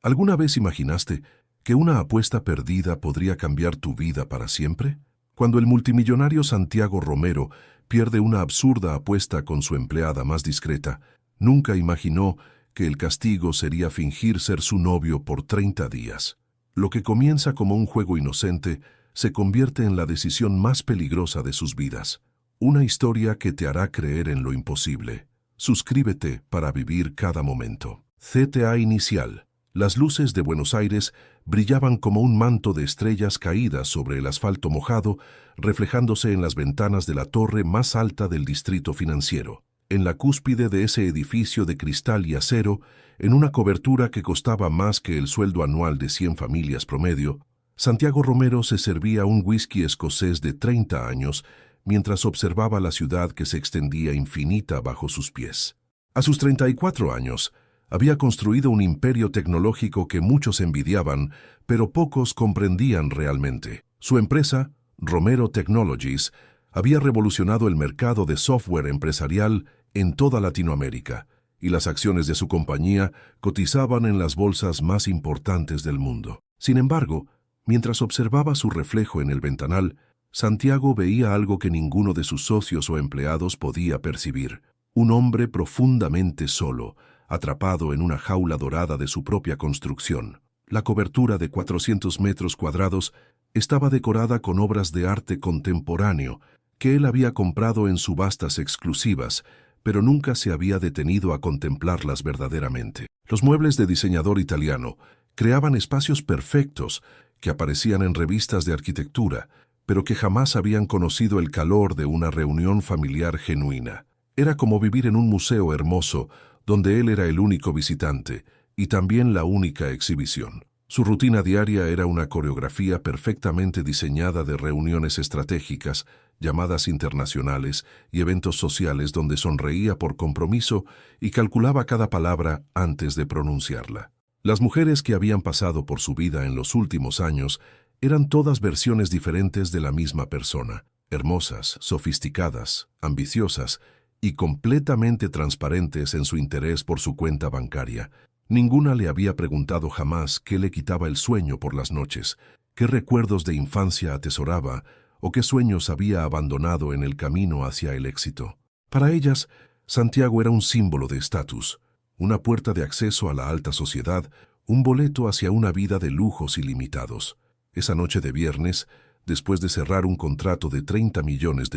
¿Alguna vez imaginaste que una apuesta perdida podría cambiar tu vida para siempre? Cuando el multimillonario Santiago Romero pierde una absurda apuesta con su empleada más discreta, nunca imaginó que el castigo sería fingir ser su novio por 30 días. Lo que comienza como un juego inocente se convierte en la decisión más peligrosa de sus vidas. Una historia que te hará creer en lo imposible. Suscríbete para vivir cada momento. CTA inicial. Las luces de Buenos Aires brillaban como un manto de estrellas caídas sobre el asfalto mojado, reflejándose en las ventanas de la torre más alta del distrito financiero. En la cúspide de ese edificio de cristal y acero, en una cobertura que costaba más que el sueldo anual de 100 familias promedio, Santiago Romero se servía un whisky escocés de 30 años mientras observaba la ciudad que se extendía infinita bajo sus pies. A sus 34 años, había construido un imperio tecnológico que muchos envidiaban, pero pocos comprendían realmente. Su empresa, Romero Technologies, había revolucionado el mercado de software empresarial en toda Latinoamérica, y las acciones de su compañía cotizaban en las bolsas más importantes del mundo. Sin embargo, mientras observaba su reflejo en el ventanal, Santiago veía algo que ninguno de sus socios o empleados podía percibir. Un hombre profundamente solo, atrapado en una jaula dorada de su propia construcción. La cobertura de 400 metros cuadrados estaba decorada con obras de arte contemporáneo que él había comprado en subastas exclusivas, pero nunca se había detenido a contemplarlas verdaderamente. Los muebles de diseñador italiano creaban espacios perfectos que aparecían en revistas de arquitectura, pero que jamás habían conocido el calor de una reunión familiar genuina. Era como vivir en un museo hermoso, donde él era el único visitante y también la única exhibición. Su rutina diaria era una coreografía perfectamente diseñada de reuniones estratégicas, llamadas internacionales y eventos sociales donde sonreía por compromiso y calculaba cada palabra antes de pronunciarla. Las mujeres que habían pasado por su vida en los últimos años eran todas versiones diferentes de la misma persona, hermosas, sofisticadas, ambiciosas y completamente transparentes en su interés por su cuenta bancaria. Ninguna le había preguntado jamás qué le quitaba el sueño por las noches, qué recuerdos de infancia atesoraba o qué sueños había abandonado en el camino hacia el éxito. Para ellas, Santiago era un símbolo de estatus, una puerta de acceso a la alta sociedad, un boleto hacia una vida de lujos ilimitados. Esa noche de viernes, después de cerrar un contrato de $30 millones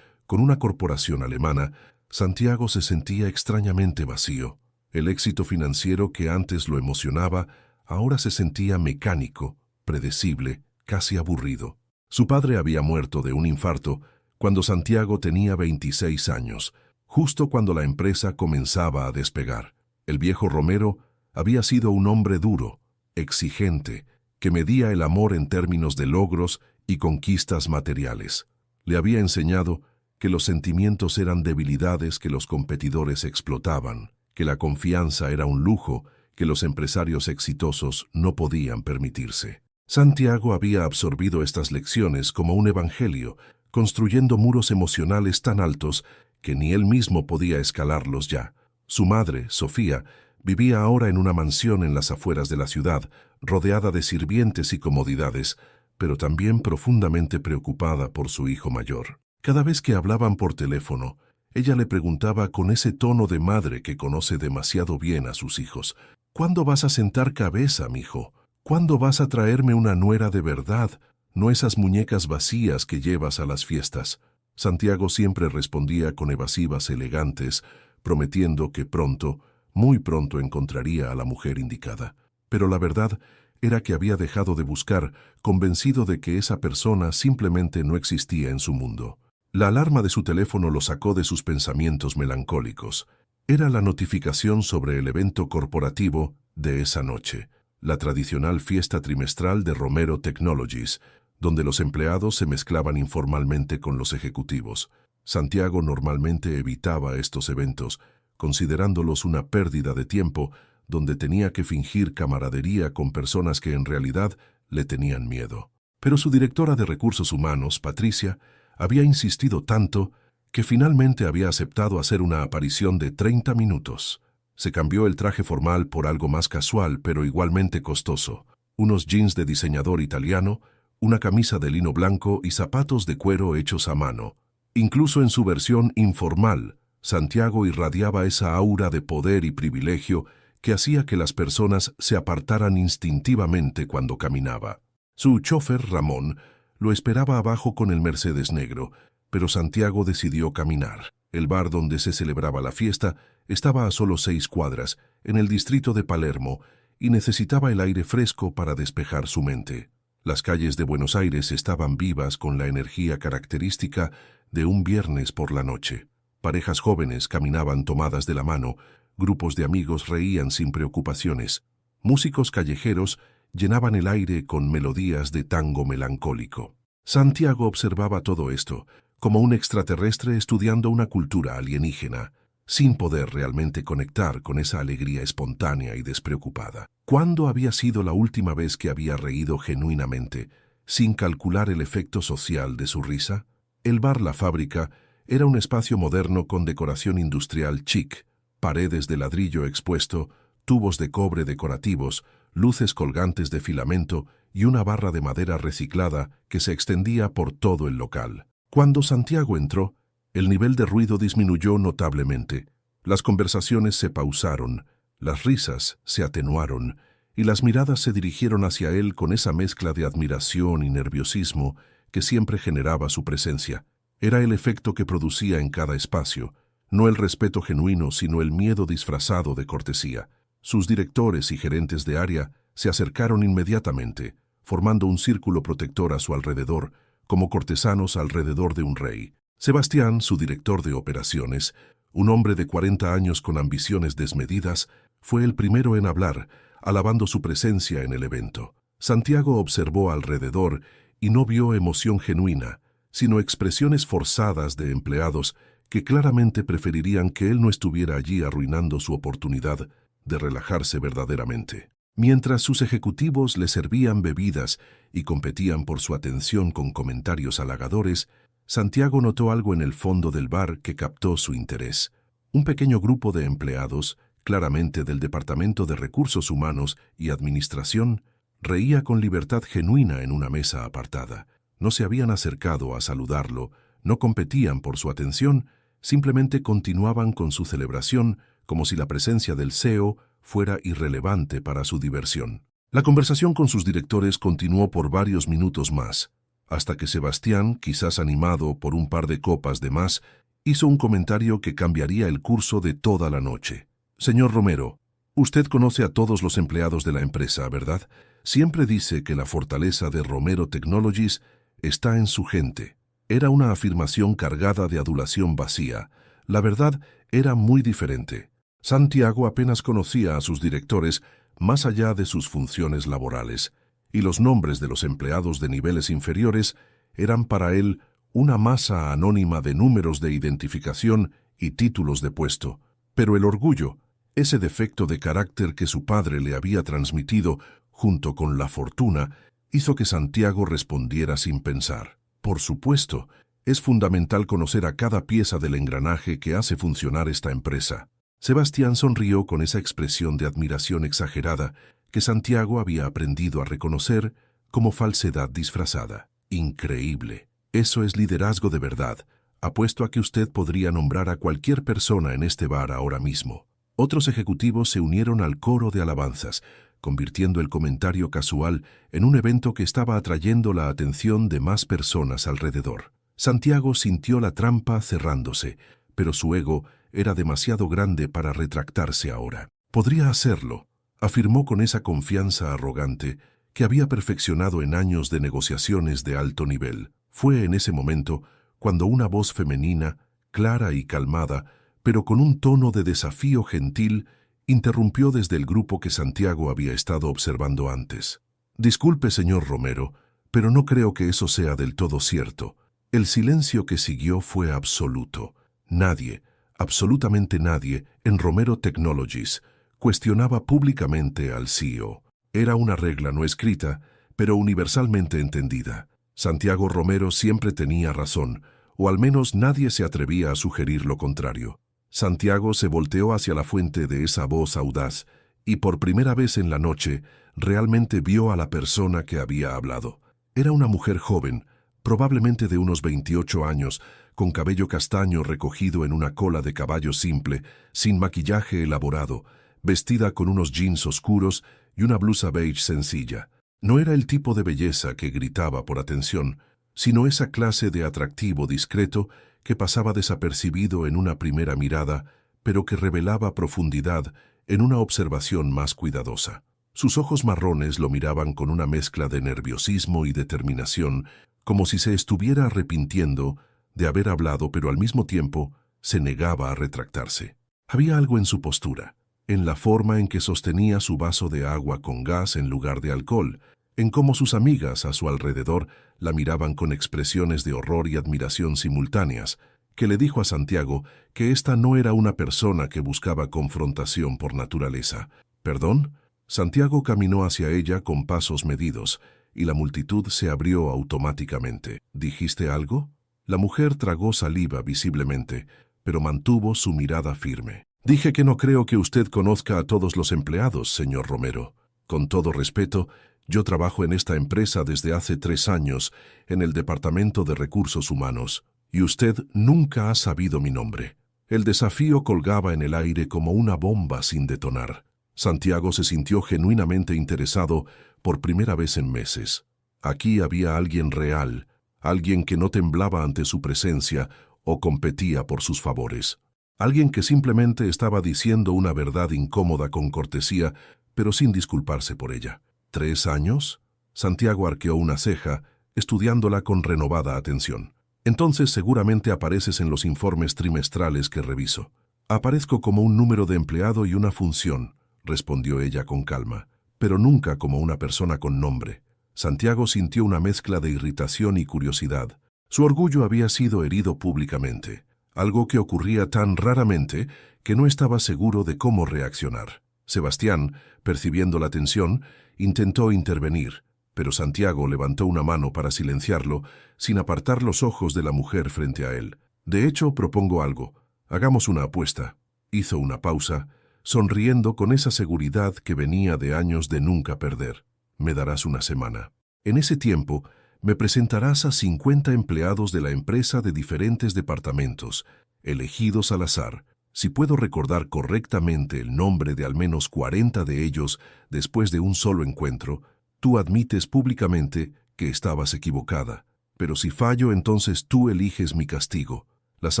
con una corporación alemana, Santiago se sentía extrañamente vacío. El éxito financiero que antes lo emocionaba, ahora se sentía mecánico, predecible, casi aburrido. Su padre había muerto de un infarto cuando Santiago tenía 26 años, justo cuando la empresa comenzaba a despegar. El viejo Romero había sido un hombre duro, exigente, que medía el amor en términos de logros y conquistas materiales. Le había enseñado que los sentimientos eran debilidades que los competidores explotaban, que la confianza era un lujo que los empresarios exitosos no podían permitirse. Santiago había absorbido estas lecciones como un evangelio, construyendo muros emocionales tan altos que ni él mismo podía escalarlos ya. Su madre, Sofía, vivía ahora en una mansión en las afueras de la ciudad, rodeada de sirvientes y comodidades, pero también profundamente preocupada por su hijo mayor. Cada vez que hablaban por teléfono, ella le preguntaba con ese tono de madre que conoce demasiado bien a sus hijos: ¿cuándo vas a sentar cabeza, mijo? ¿Cuándo vas a traerme una nuera de verdad, no esas muñecas vacías que llevas a las fiestas? Santiago siempre respondía con evasivas elegantes, prometiendo que pronto, muy pronto encontraría a la mujer indicada. Pero la verdad era que había dejado de buscar, convencido de que esa persona simplemente no existía en su mundo. La alarma de su teléfono lo sacó de sus pensamientos melancólicos. Era la notificación sobre el evento corporativo de esa noche, la tradicional fiesta trimestral de Romero Technologies, donde los empleados se mezclaban informalmente con los ejecutivos. Santiago normalmente evitaba estos eventos, considerándolos una pérdida de tiempo, donde tenía que fingir camaradería con personas que en realidad le tenían miedo. Pero su directora de recursos humanos, Patricia, había insistido tanto que finalmente había aceptado hacer una aparición de 30 minutos. Se cambió el traje formal por algo más casual, pero igualmente costoso. Unos jeans de diseñador italiano, una camisa de lino blanco y zapatos de cuero hechos a mano. Incluso en su versión informal, Santiago irradiaba esa aura de poder y privilegio que hacía que las personas se apartaran instintivamente cuando caminaba. Su chofer, Ramón, lo esperaba abajo con el Mercedes negro, pero Santiago decidió caminar. El bar donde se celebraba la fiesta estaba a solo 6 cuadras, en el distrito de Palermo, y necesitaba el aire fresco para despejar su mente. Las calles de Buenos Aires estaban vivas con la energía característica de un viernes por la noche. Parejas jóvenes caminaban tomadas de la mano, grupos de amigos reían sin preocupaciones, músicos callejeros llenaban el aire con melodías de tango melancólico. Santiago observaba todo esto, como un extraterrestre estudiando una cultura alienígena, sin poder realmente conectar con esa alegría espontánea y despreocupada. ¿Cuándo había sido la última vez que había reído genuinamente, sin calcular el efecto social de su risa? El bar La Fábrica era un espacio moderno con decoración industrial chic, paredes de ladrillo expuesto, tubos de cobre decorativos, luces colgantes de filamento y una barra de madera reciclada que se extendía por todo el local. Cuando Santiago entró, el nivel de ruido disminuyó notablemente. Las conversaciones se pausaron, las risas se atenuaron y las miradas se dirigieron hacia él con esa mezcla de admiración y nerviosismo que siempre generaba su presencia. Era el efecto que producía en cada espacio, no el respeto genuino, sino el miedo disfrazado de cortesía. Sus directores y gerentes de área se acercaron inmediatamente, formando un círculo protector a su alrededor, como cortesanos alrededor de un rey. Sebastián, su director de operaciones, un hombre de 40 años con ambiciones desmedidas, fue el primero en hablar, alabando su presencia en el evento. Santiago observó alrededor y no vio emoción genuina, sino expresiones forzadas de empleados que claramente preferirían que él no estuviera allí arruinando su oportunidad de relajarse verdaderamente. Mientras sus ejecutivos le servían bebidas y competían por su atención con comentarios halagadores, Santiago notó algo en el fondo del bar que captó su interés. Un pequeño grupo de empleados, claramente del Departamento de Recursos Humanos y Administración, reía con libertad genuina en una mesa apartada. No se habían acercado a saludarlo, no competían por su atención, simplemente continuaban con su celebración como si la presencia del CEO fuera irrelevante para su diversión. La conversación con sus directores continuó por varios minutos más, hasta que Sebastián, quizás animado por un par de copas de más, hizo un comentario que cambiaría el curso de toda la noche. Señor Romero, usted conoce a todos los empleados de la empresa, ¿verdad? Siempre dice que la fortaleza de Romero Technologies está en su gente. Era una afirmación cargada de adulación vacía. La verdad era muy diferente. Santiago apenas conocía a sus directores más allá de sus funciones laborales, y los nombres de los empleados de niveles inferiores eran para él una masa anónima de números de identificación y títulos de puesto. Pero el orgullo, ese defecto de carácter que su padre le había transmitido junto con la fortuna, hizo que Santiago respondiera sin pensar. Por supuesto, es fundamental conocer a cada pieza del engranaje que hace funcionar esta empresa. Sebastián sonrió con esa expresión de admiración exagerada que Santiago había aprendido a reconocer como falsedad disfrazada. Increíble. Eso es liderazgo de verdad. Apuesto a que usted podría nombrar a cualquier persona en este bar ahora mismo. Otros ejecutivos se unieron al coro de alabanzas, convirtiendo el comentario casual en un evento que estaba atrayendo la atención de más personas alrededor. Santiago sintió la trampa cerrándose, pero su ego era demasiado grande para retractarse ahora. Podría hacerlo, afirmó con esa confianza arrogante que había perfeccionado en años de negociaciones de alto nivel. Fue en ese momento cuando una voz femenina, clara y calmada, pero con un tono de desafío gentil, interrumpió desde el grupo que Santiago había estado observando antes. Disculpe, señor Romero, pero no creo que eso sea del todo cierto. El silencio que siguió fue absoluto. Nadie, absolutamente nadie, en Romero Technologies cuestionaba públicamente al CEO. Era una regla no escrita, pero universalmente entendida. Santiago Romero siempre tenía razón, o al menos nadie se atrevía a sugerir lo contrario. Santiago se volteó hacia la fuente de esa voz audaz y por primera vez en la noche realmente vio a la persona que había hablado. Era una mujer joven, probablemente de unos 28 años, con cabello castaño recogido en una cola de caballo simple, sin maquillaje elaborado, vestida con unos jeans oscuros y una blusa beige sencilla. No era el tipo de belleza que gritaba por atención, sino esa clase de atractivo discreto que pasaba desapercibido en una primera mirada, pero que revelaba profundidad en una observación más cuidadosa. Sus ojos marrones lo miraban con una mezcla de nerviosismo y determinación, como si se estuviera arrepintiendo de haber hablado, pero al mismo tiempo se negaba a retractarse. Había algo en su postura, en la forma en que sostenía su vaso de agua con gas en lugar de alcohol, en cómo sus amigas a su alrededor la miraban con expresiones de horror y admiración simultáneas, que le dijo a Santiago que esta no era una persona que buscaba confrontación por naturaleza. ¿Perdón? Santiago caminó hacia ella con pasos medidos, y la multitud se abrió automáticamente. ¿Dijiste algo? La mujer tragó saliva visiblemente, pero mantuvo su mirada firme. Dije que no creo que usted conozca a todos los empleados, señor Romero. Con todo respeto, yo trabajo en esta empresa desde hace 3 años en el Departamento de Recursos Humanos, y usted nunca ha sabido mi nombre. El desafío colgaba en el aire como una bomba sin detonar. Santiago se sintió genuinamente interesado por primera vez en meses. Aquí había alguien real, alguien que no temblaba ante su presencia o competía por sus favores. Alguien que simplemente estaba diciendo una verdad incómoda con cortesía, pero sin disculparse por ella. ¿3 años? Santiago arqueó una ceja, estudiándola con renovada atención. Entonces seguramente apareces en los informes trimestrales que reviso. Aparezco como un número de empleado y una función, respondió ella con calma, pero nunca como una persona con nombre. Santiago sintió una mezcla de irritación y curiosidad. Su orgullo había sido herido públicamente, algo que ocurría tan raramente que no estaba seguro de cómo reaccionar. Sebastián, percibiendo la tensión, intentó intervenir, pero Santiago levantó una mano para silenciarlo, sin apartar los ojos de la mujer frente a él. De hecho, propongo algo. Hagamos una apuesta. Hizo una pausa, sonriendo con esa seguridad que venía de años de nunca perder. Me darás una semana. En ese tiempo, me presentarás a 50 empleados de la empresa de diferentes departamentos, elegidos al azar. Si puedo recordar correctamente el nombre de al menos 40 de ellos después de un solo encuentro, tú admites públicamente que estabas equivocada. Pero si fallo, entonces tú eliges mi castigo. Las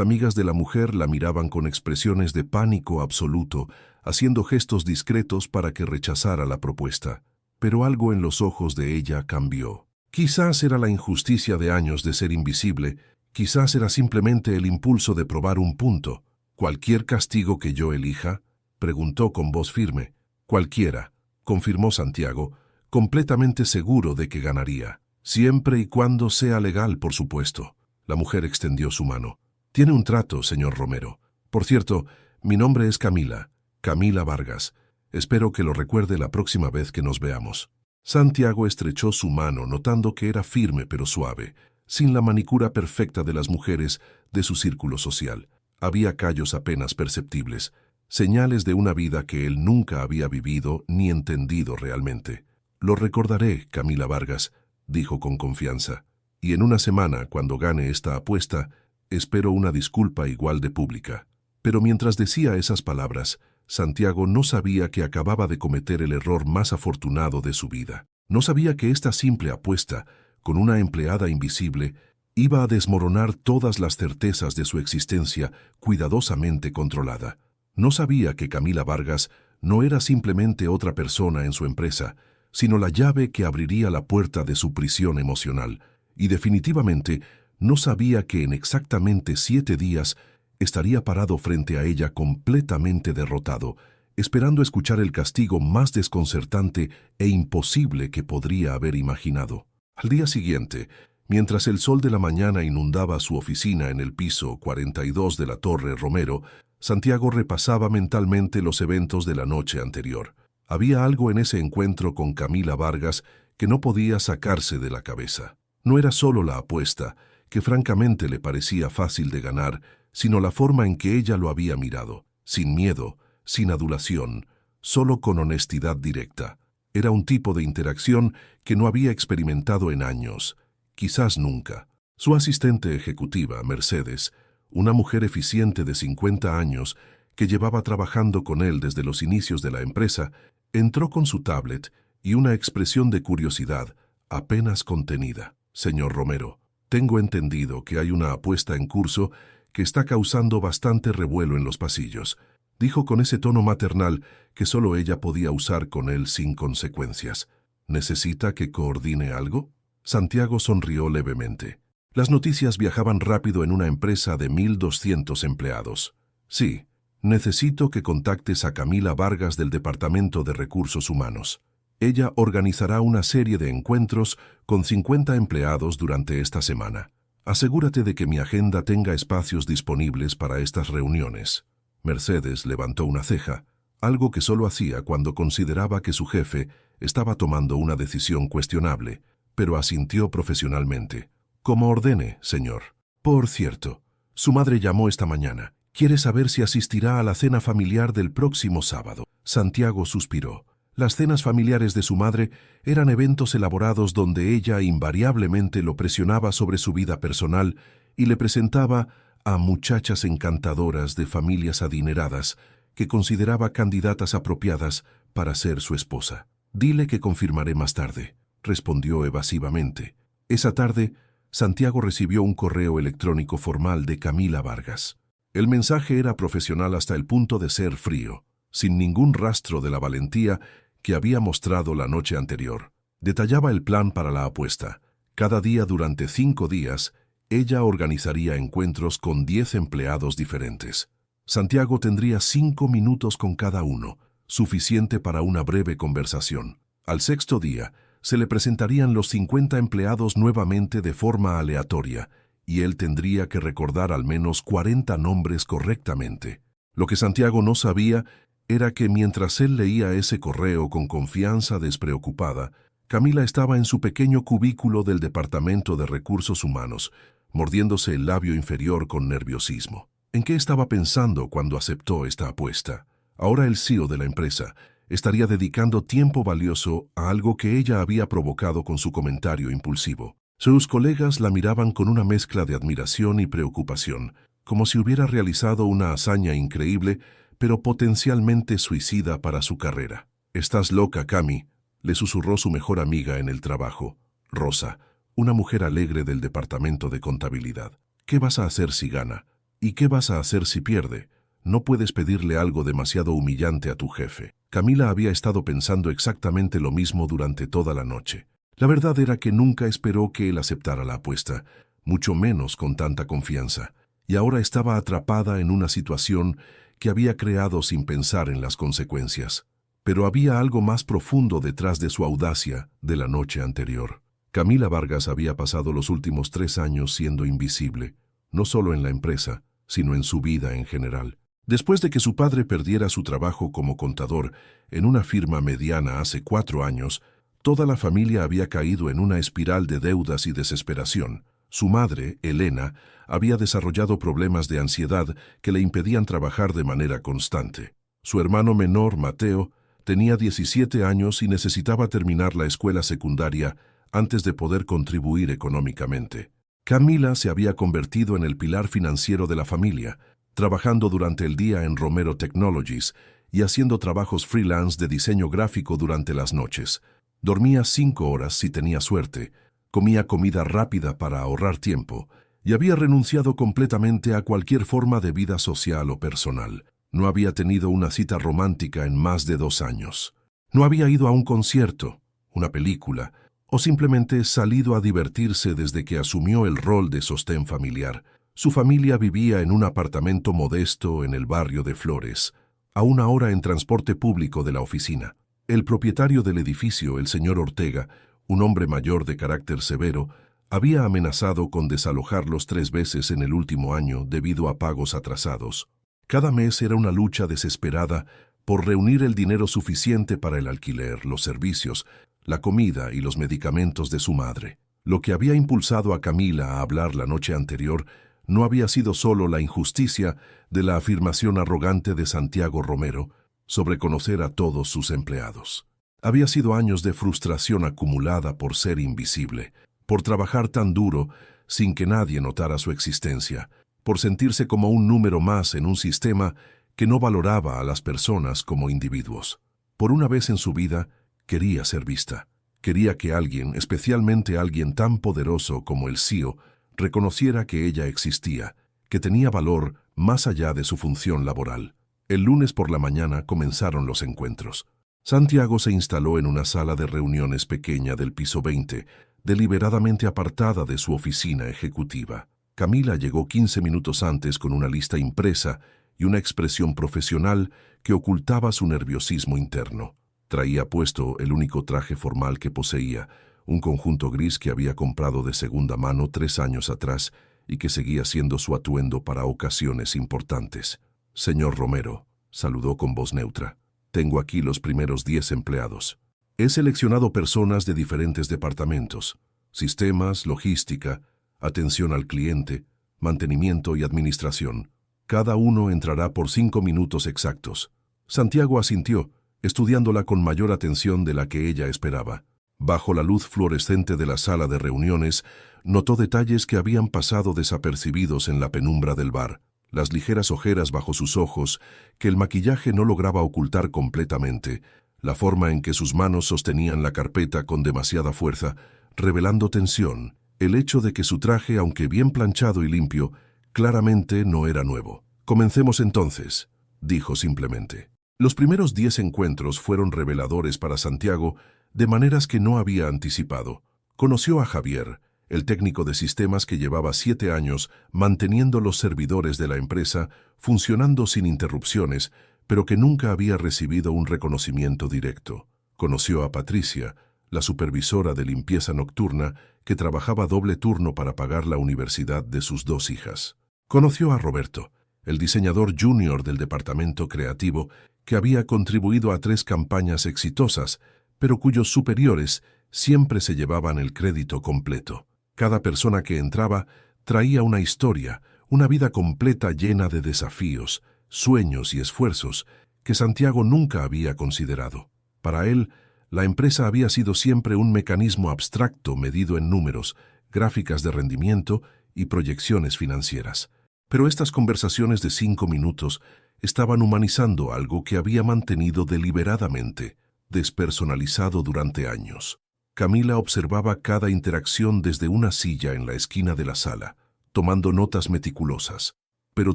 amigas de la mujer la miraban con expresiones de pánico absoluto, haciendo gestos discretos para que rechazara la propuesta. Pero algo en los ojos de ella cambió. Quizás era la injusticia de años de ser invisible, quizás era simplemente el impulso de probar un punto. ¿Cualquier castigo que yo elija? Preguntó con voz firme. Cualquiera, confirmó Santiago, completamente seguro de que ganaría. Siempre y cuando sea legal, por supuesto. La mujer extendió su mano. Tiene un trato, señor Romero. Por cierto, mi nombre es Camila, Camila Vargas. Espero que lo recuerde la próxima vez que nos veamos. Santiago estrechó su mano, notando que era firme pero suave, sin la manicura perfecta de las mujeres de su círculo social. Había callos apenas perceptibles, señales de una vida que él nunca había vivido ni entendido realmente. Lo recordaré, Camila Vargas, dijo con confianza, y en una semana, cuando gane esta apuesta, espero una disculpa igual de pública. Pero mientras decía esas palabras, Santiago no sabía que acababa de cometer el error más afortunado de su vida. No sabía que esta simple apuesta, con una empleada invisible, iba a desmoronar todas las certezas de su existencia cuidadosamente controlada. No sabía que Camila Vargas no era simplemente otra persona en su empresa, sino la llave que abriría la puerta de su prisión emocional, y definitivamente no sabía que en exactamente 7 días estaría parado frente a ella completamente derrotado, esperando escuchar el castigo más desconcertante e imposible que podría haber imaginado. Al día siguiente, mientras el sol de la mañana inundaba su oficina en el piso 42 de la Torre Romero, Santiago repasaba mentalmente los eventos de la noche anterior. Había algo en ese encuentro con Camila Vargas que no podía sacarse de la cabeza. No era solo la apuesta, que francamente le parecía fácil de ganar, sino la forma en que ella lo había mirado, sin miedo, sin adulación, solo con honestidad directa. Era un tipo de interacción que no había experimentado en años, quizás nunca. Su asistente ejecutiva, Mercedes, una mujer eficiente de 50 años que llevaba trabajando con él desde los inicios de la empresa, entró con su tablet y una expresión de curiosidad apenas contenida. Señor Romero, tengo entendido que hay una apuesta en curso que está causando bastante revuelo en los pasillos, dijo con ese tono maternal que solo ella podía usar con él sin consecuencias. ¿Necesita que coordine algo? Santiago sonrió levemente. Las noticias viajaban rápido en una empresa de 1.200 empleados. Sí, necesito que contactes a Camila Vargas del Departamento de Recursos Humanos. Ella organizará una serie de encuentros con 50 empleados durante esta semana. Asegúrate de que mi agenda tenga espacios disponibles para estas reuniones. Mercedes levantó una ceja, algo que solo hacía cuando consideraba que su jefe estaba tomando una decisión cuestionable, pero asintió profesionalmente. Como ordene, señor. Por cierto, su madre llamó esta mañana. Quiere saber si asistirá a la cena familiar del próximo sábado. Santiago suspiró. Las cenas familiares de su madre eran eventos elaborados donde ella invariablemente lo presionaba sobre su vida personal y le presentaba a muchachas encantadoras de familias adineradas que consideraba candidatas apropiadas para ser su esposa. Dile que confirmaré más tarde, respondió evasivamente. Esa tarde, Santiago recibió un correo electrónico formal de Camila Vargas. El mensaje era profesional hasta el punto de ser frío, sin ningún rastro de la valentía que había mostrado la noche anterior. Detallaba el plan para la apuesta. Cada día durante 5 días, ella organizaría encuentros con 10 empleados diferentes. Santiago tendría 5 minutos con cada uno, suficiente para una breve conversación. Al 6.º día, se le presentarían los 50 empleados nuevamente de forma aleatoria, y él tendría que recordar al menos 40 nombres correctamente. Lo que Santiago no sabía era que mientras él leía ese correo con confianza despreocupada, Camila estaba en su pequeño cubículo del Departamento de Recursos Humanos, mordiéndose el labio inferior con nerviosismo. ¿En qué estaba pensando cuando aceptó esta apuesta? Ahora el CEO de la empresa estaría dedicando tiempo valioso a algo que ella había provocado con su comentario impulsivo. Sus colegas la miraban con una mezcla de admiración y preocupación, como si hubiera realizado una hazaña increíble, pero potencialmente suicida para su carrera. «Estás loca, Cami», le susurró su mejor amiga en el trabajo, Rosa, una mujer alegre del departamento de contabilidad. «¿Qué vas a hacer si gana? ¿Y qué vas a hacer si pierde? No puedes pedirle algo demasiado humillante a tu jefe». Camila había estado pensando exactamente lo mismo durante toda la noche. La verdad era que nunca esperó que él aceptara la apuesta, mucho menos con tanta confianza, y ahora estaba atrapada en una situación que había creado sin pensar en las consecuencias. Pero había algo más profundo detrás de su audacia de la noche anterior. Camila Vargas había pasado los últimos 3 años siendo invisible, no solo en la empresa, sino en su vida en general. Después de que su padre perdiera su trabajo como contador en una firma mediana hace 4 años, toda la familia había caído en una espiral de deudas y desesperación. Su madre, Elena, había desarrollado problemas de ansiedad que le impedían trabajar de manera constante. Su hermano menor, Mateo, tenía 17 años y necesitaba terminar la escuela secundaria antes de poder contribuir económicamente. Camila se había convertido en el pilar financiero de la familia, trabajando durante el día en Romero Technologies y haciendo trabajos freelance de diseño gráfico durante las noches. Dormía 5 horas si tenía suerte, comía comida rápida para ahorrar tiempo y había renunciado completamente a cualquier forma de vida social o personal. No había tenido una cita romántica en más de 2 años. No había ido a un concierto, una película, o simplemente salido a divertirse desde que asumió el rol de sostén familiar. Su familia vivía en un apartamento modesto en el barrio de Flores, a 1 hora en transporte público de la oficina. El propietario del edificio, el señor Ortega, un hombre mayor de carácter severo, había amenazado con desalojarlos 3 veces en el último año debido a pagos atrasados. Cada mes era una lucha desesperada por reunir el dinero suficiente para el alquiler, los servicios, la comida y los medicamentos de su madre. Lo que había impulsado a Camila a hablar la noche anterior no había sido solo la injusticia de la afirmación arrogante de Santiago Romero sobre conocer a todos sus empleados. Había sido años de frustración acumulada por ser invisible, por trabajar tan duro sin que nadie notara su existencia, por sentirse como un número más en un sistema que no valoraba a las personas como individuos. Por una vez en su vida, quería ser vista. Quería que alguien, especialmente alguien tan poderoso como el CEO, reconociera que ella existía, que tenía valor más allá de su función laboral. El lunes por la mañana comenzaron los encuentros. Santiago se instaló en una sala de reuniones pequeña del piso 20, deliberadamente apartada de su oficina ejecutiva. Camila llegó 15 minutos antes con una lista impresa y una expresión profesional que ocultaba su nerviosismo interno. Traía puesto el único traje formal que poseía, un conjunto gris que había comprado de segunda mano 3 años atrás y que seguía siendo su atuendo para ocasiones importantes. «Señor Romero», saludó con voz neutra, «tengo aquí los primeros 10 empleados. He seleccionado personas de diferentes departamentos: sistemas, logística, atención al cliente, mantenimiento y administración. Cada uno entrará por 5 minutos exactos». Santiago asintió, estudiándola con mayor atención de la que ella esperaba. Bajo la luz fluorescente de la sala de reuniones, notó detalles que habían pasado desapercibidos en la penumbra del bar. Las ligeras ojeras bajo sus ojos, que el maquillaje no lograba ocultar completamente, la forma en que sus manos sostenían la carpeta con demasiada fuerza, revelando tensión, el hecho de que su traje, aunque bien planchado y limpio, claramente no era nuevo. «Comencemos entonces», dijo simplemente. Los primeros 10 encuentros fueron reveladores para Santiago de maneras que no había anticipado. Conoció a Javier, el técnico de sistemas que llevaba 7 años manteniendo los servidores de la empresa funcionando sin interrupciones, pero que nunca había recibido un reconocimiento directo. Conoció a Patricia, la supervisora de limpieza nocturna que trabajaba doble turno para pagar la universidad de sus 2 hijas. Conoció a Roberto, el diseñador junior del departamento creativo que había contribuido a 3 campañas exitosas, pero cuyos superiores siempre se llevaban el crédito completo. Cada persona que entraba traía una historia, una vida completa llena de desafíos, sueños y esfuerzos que Santiago nunca había considerado. Para él, la empresa había sido siempre un mecanismo abstracto medido en números, gráficas de rendimiento y proyecciones financieras. Pero estas conversaciones de 5 minutos estaban humanizando algo que había mantenido deliberadamente despersonalizado durante años. Camila observaba cada interacción desde una silla en la esquina de la sala, tomando notas meticulosas, pero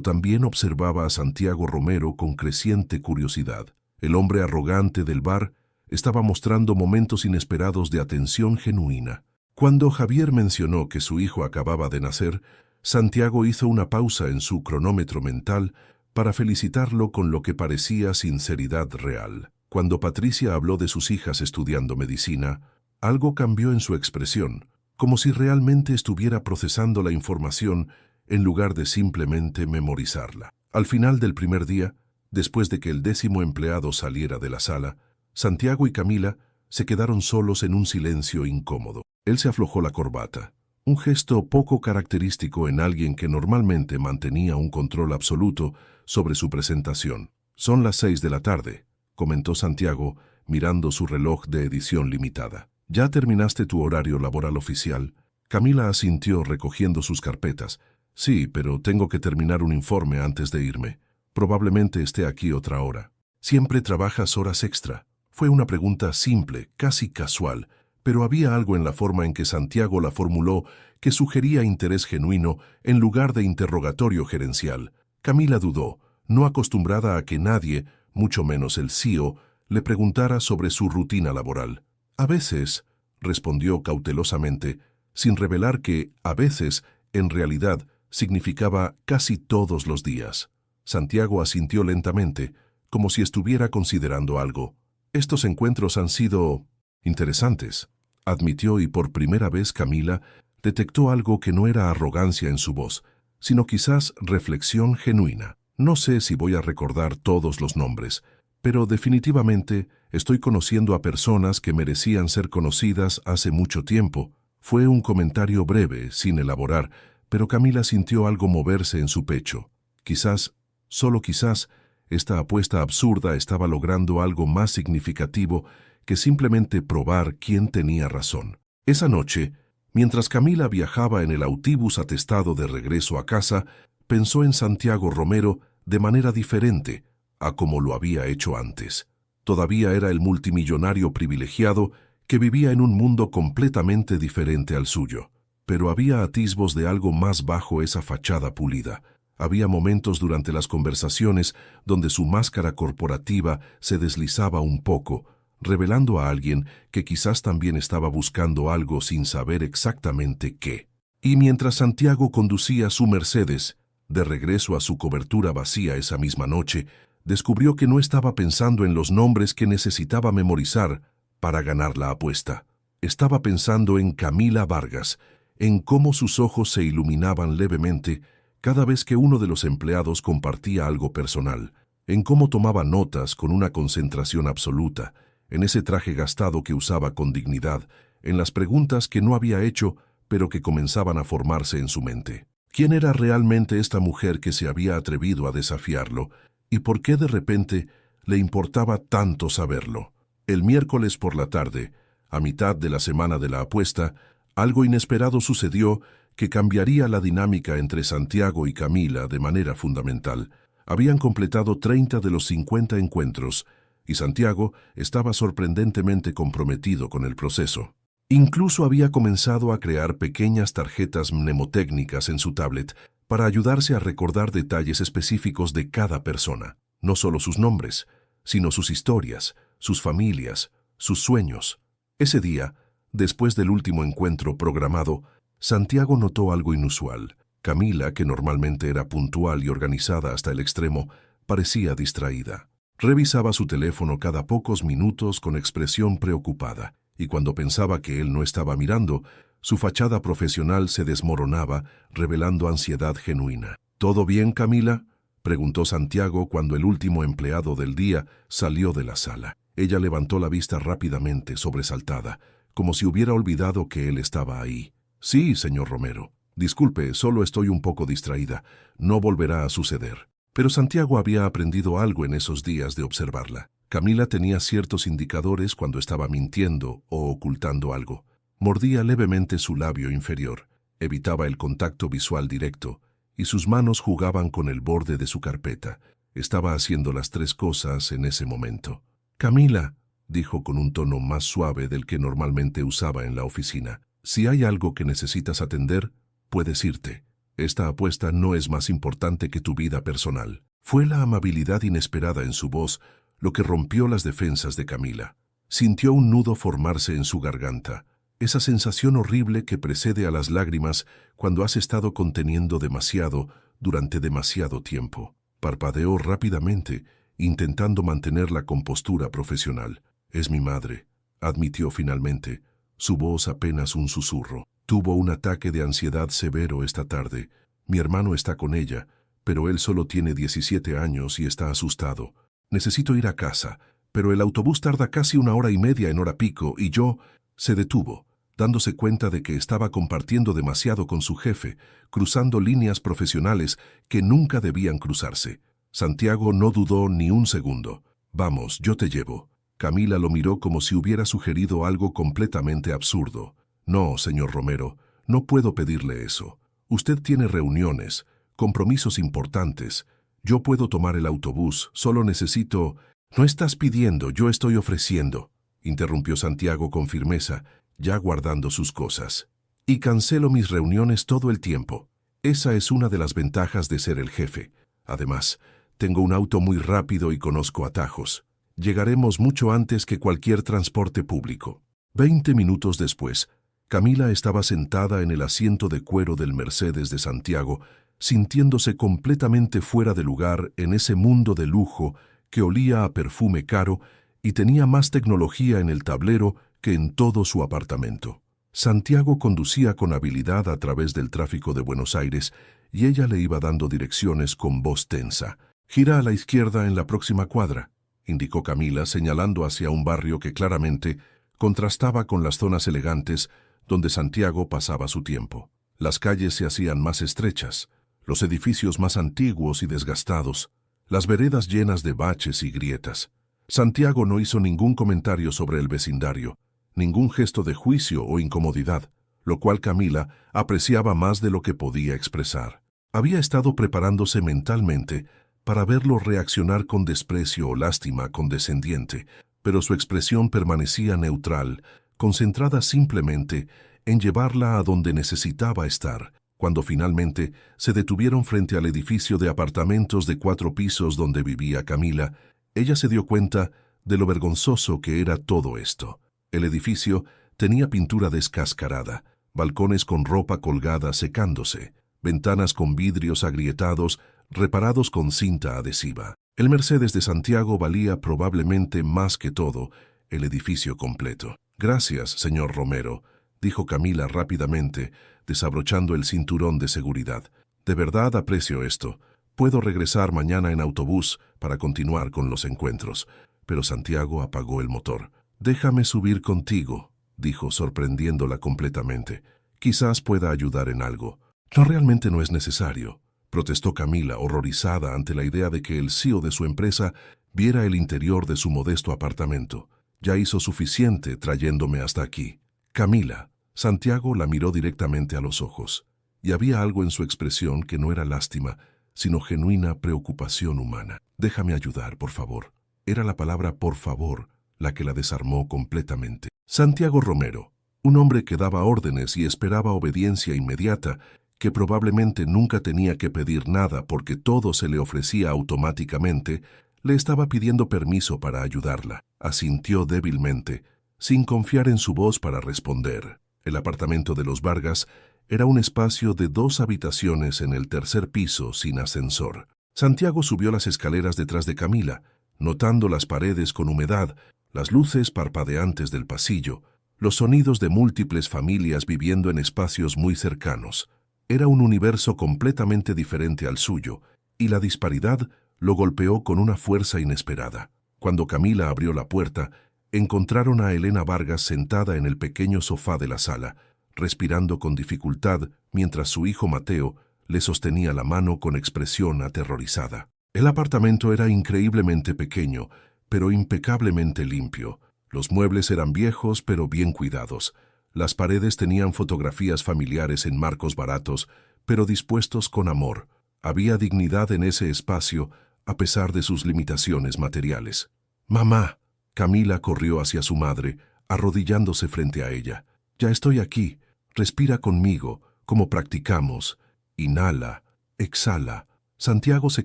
también observaba a Santiago Romero con creciente curiosidad. El hombre arrogante del bar estaba mostrando momentos inesperados de atención genuina. Cuando Javier mencionó que su hijo acababa de nacer, Santiago hizo una pausa en su cronómetro mental para felicitarlo con lo que parecía sinceridad real. Cuando Patricia habló de sus hijas estudiando medicina, algo cambió en su expresión, como si realmente estuviera procesando la información en lugar de simplemente memorizarla. Al final del primer día, después de que el 10º empleado saliera de la sala, Santiago y Camila se quedaron solos en un silencio incómodo. Él se aflojó la corbata, un gesto poco característico en alguien que normalmente mantenía un control absoluto sobre su presentación. «Son las 6 de la tarde», comentó Santiago, mirando su reloj de edición limitada. «¿Ya terminaste tu horario laboral oficial?» Camila asintió recogiendo sus carpetas. «Sí, pero tengo que terminar un informe antes de irme. Probablemente esté aquí otra hora». «¿Siempre trabajas horas extra?» Fue una pregunta simple, casi casual, pero había algo en la forma en que Santiago la formuló que sugería interés genuino en lugar de interrogatorio gerencial. Camila dudó, no acostumbrada a que nadie, mucho menos el CEO, le preguntara sobre su rutina laboral. «A veces», respondió cautelosamente, sin revelar que «a veces» en realidad significaba casi todos los días. Santiago asintió lentamente, como si estuviera considerando algo. «Estos encuentros han sido interesantes», admitió, y por primera vez Camila detectó algo que no era arrogancia en su voz, sino quizás reflexión genuina. «No sé si voy a recordar todos los nombres, pero definitivamente estoy conociendo a personas que merecían ser conocidas hace mucho tiempo». Fue un comentario breve, sin elaborar, pero Camila sintió algo moverse en su pecho. Quizás, solo quizás, esta apuesta absurda estaba logrando algo más significativo que simplemente probar quién tenía razón. Esa noche, mientras Camila viajaba en el autobús atestado de regreso a casa, pensó en Santiago Romero de manera diferente a como lo había hecho antes. Todavía era el multimillonario privilegiado que vivía en un mundo completamente diferente al suyo. Pero había atisbos de algo más bajo esa fachada pulida. Había momentos durante las conversaciones donde su máscara corporativa se deslizaba un poco, revelando a alguien que quizás también estaba buscando algo sin saber exactamente qué. Y mientras Santiago conducía su Mercedes, de regreso a su cobertura vacía esa misma noche, descubrió que no estaba pensando en los nombres que necesitaba memorizar para ganar la apuesta. Estaba pensando en Camila Vargas, en cómo sus ojos se iluminaban levemente cada vez que uno de los empleados compartía algo personal, en cómo tomaba notas con una concentración absoluta, en ese traje gastado que usaba con dignidad, en las preguntas que no había hecho, pero que comenzaban a formarse en su mente. ¿Quién era realmente esta mujer que se había atrevido a desafiarlo? ¿Y por qué de repente le importaba tanto saberlo? El miércoles por la tarde, a mitad de la semana de la apuesta, algo inesperado sucedió que cambiaría la dinámica entre Santiago y Camila de manera fundamental. Habían completado 30 de los 50 encuentros, y Santiago estaba sorprendentemente comprometido con el proceso. Incluso había comenzado a crear pequeñas tarjetas mnemotécnicas en su tablet para ayudarse a recordar detalles específicos de cada persona, no solo sus nombres, sino sus historias, sus familias, sus sueños. Ese día, después del último encuentro programado, Santiago notó algo inusual. Camila, que normalmente era puntual y organizada hasta el extremo, parecía distraída. Revisaba su teléfono cada pocos minutos con expresión preocupada, y cuando pensaba que él no estaba mirando, su fachada profesional se desmoronaba, revelando ansiedad genuina. ¿Todo bien, Camila?, preguntó Santiago cuando el último empleado del día salió de la sala. Ella levantó la vista rápidamente, sobresaltada, como si hubiera olvidado que él estaba ahí. Sí, señor Romero. Disculpe, solo estoy un poco distraída. No volverá a suceder. Pero Santiago había aprendido algo en esos días de observarla. Camila tenía ciertos indicadores cuando estaba mintiendo o ocultando algo. Mordía levemente su labio inferior, evitaba el contacto visual directo, y sus manos jugaban con el borde de su carpeta. Estaba haciendo las tres cosas en ese momento. Camila, dijo con un tono más suave del que normalmente usaba en la oficina, si hay algo que necesitas atender, puedes irte. Esta apuesta no es más importante que tu vida personal. Fue la amabilidad inesperada en su voz lo que rompió las defensas de Camila. Sintió un nudo formarse en su garganta, esa sensación horrible que precede a las lágrimas cuando has estado conteniendo demasiado durante demasiado tiempo. Parpadeó rápidamente, intentando mantener la compostura profesional. Es mi madre, admitió finalmente, su voz apenas un susurro. Tuvo un ataque de ansiedad severo esta tarde. Mi hermano está con ella, pero él solo tiene 17 años y está asustado. Necesito ir a casa, pero el autobús tarda casi 1 hora y media en hora pico y yo... Se detuvo, dándose cuenta de que estaba compartiendo demasiado con su jefe, cruzando líneas profesionales que nunca debían cruzarse. Santiago no dudó ni un segundo. Vamos, yo te llevo. Camila lo miró como si hubiera sugerido algo completamente absurdo. No, señor Romero, no puedo pedirle eso. Usted tiene reuniones, compromisos importantes. Yo puedo tomar el autobús, solo necesito... No estás pidiendo, yo estoy ofreciendo, interrumpió Santiago con firmeza, ya guardando sus cosas. Y cancelo mis reuniones todo el tiempo. Esa es una de las ventajas de ser el jefe. Además, tengo un auto muy rápido y conozco atajos. Llegaremos mucho antes que cualquier transporte público. 20 minutos después, Camila estaba sentada en el asiento de cuero del Mercedes de Santiago, sintiéndose completamente fuera de lugar en ese mundo de lujo que olía a perfume caro y tenía más tecnología en el tablero que en todo su apartamento. Santiago conducía con habilidad a través del tráfico de Buenos Aires y ella le iba dando direcciones con voz tensa. «Gira a la izquierda en la próxima cuadra», indicó Camila, señalando hacia un barrio que claramente contrastaba con las zonas elegantes donde Santiago pasaba su tiempo. Las calles se hacían más estrechas, los edificios más antiguos y desgastados, las veredas llenas de baches y grietas. Santiago no hizo ningún comentario sobre el vecindario, ningún gesto de juicio o incomodidad, lo cual Camila apreciaba más de lo que podía expresar. Había estado preparándose mentalmente para verlo reaccionar con desprecio o lástima condescendiente, pero su expresión permanecía neutral, concentrada simplemente en llevarla a donde necesitaba estar. Cuando finalmente se detuvieron frente al edificio de apartamentos de 4 pisos donde vivía Camila, ella se dio cuenta de lo vergonzoso que era todo esto. El edificio tenía pintura descascarada, balcones con ropa colgada secándose, ventanas con vidrios agrietados reparados con cinta adhesiva. El Mercedes de Santiago valía probablemente más que todo el edificio completo. «Gracias, señor Romero», dijo Camila rápidamente, desabrochando el cinturón de seguridad. «De verdad aprecio esto. Puedo regresar mañana en autobús para continuar con los encuentros». Pero Santiago apagó el motor. «Déjame subir contigo», dijo, sorprendiéndola completamente. «Quizás pueda ayudar en algo». «No, realmente no es necesario», protestó Camila, horrorizada ante la idea de que el CEO de su empresa viera el interior de su modesto apartamento. «Ya hizo suficiente trayéndome hasta aquí». «Camila», Santiago la miró directamente a los ojos, y había algo en su expresión que no era lástima, sino genuina preocupación humana. «Déjame ayudar, por favor». Era la palabra «por favor» la que la desarmó completamente. Santiago Romero, un hombre que daba órdenes y esperaba obediencia inmediata, que probablemente nunca tenía que pedir nada porque todo se le ofrecía automáticamente, le estaba pidiendo permiso para ayudarla. Asintió débilmente, sin confiar en su voz para responder. El apartamento de los Vargas era un espacio de 2 habitaciones en el 3er piso sin ascensor. Santiago subió las escaleras detrás de Camila, notando las paredes con humedad, las luces parpadeantes del pasillo, los sonidos de múltiples familias viviendo en espacios muy cercanos. Era un universo completamente diferente al suyo, y la disparidad lo golpeó con una fuerza inesperada. Cuando Camila abrió la puerta, encontraron a Elena Vargas sentada en el pequeño sofá de la sala, respirando con dificultad mientras su hijo Mateo le sostenía la mano con expresión aterrorizada. El apartamento era increíblemente pequeño, pero impecablemente limpio. Los muebles eran viejos pero bien cuidados. Las paredes tenían fotografías familiares en marcos baratos, pero dispuestos con amor. Había dignidad en ese espacio, a pesar de sus limitaciones materiales. «Mamá», Camila corrió hacia su madre, arrodillándose frente a ella. «Ya estoy aquí. Respira conmigo, como practicamos. Inhala, exhala». Santiago se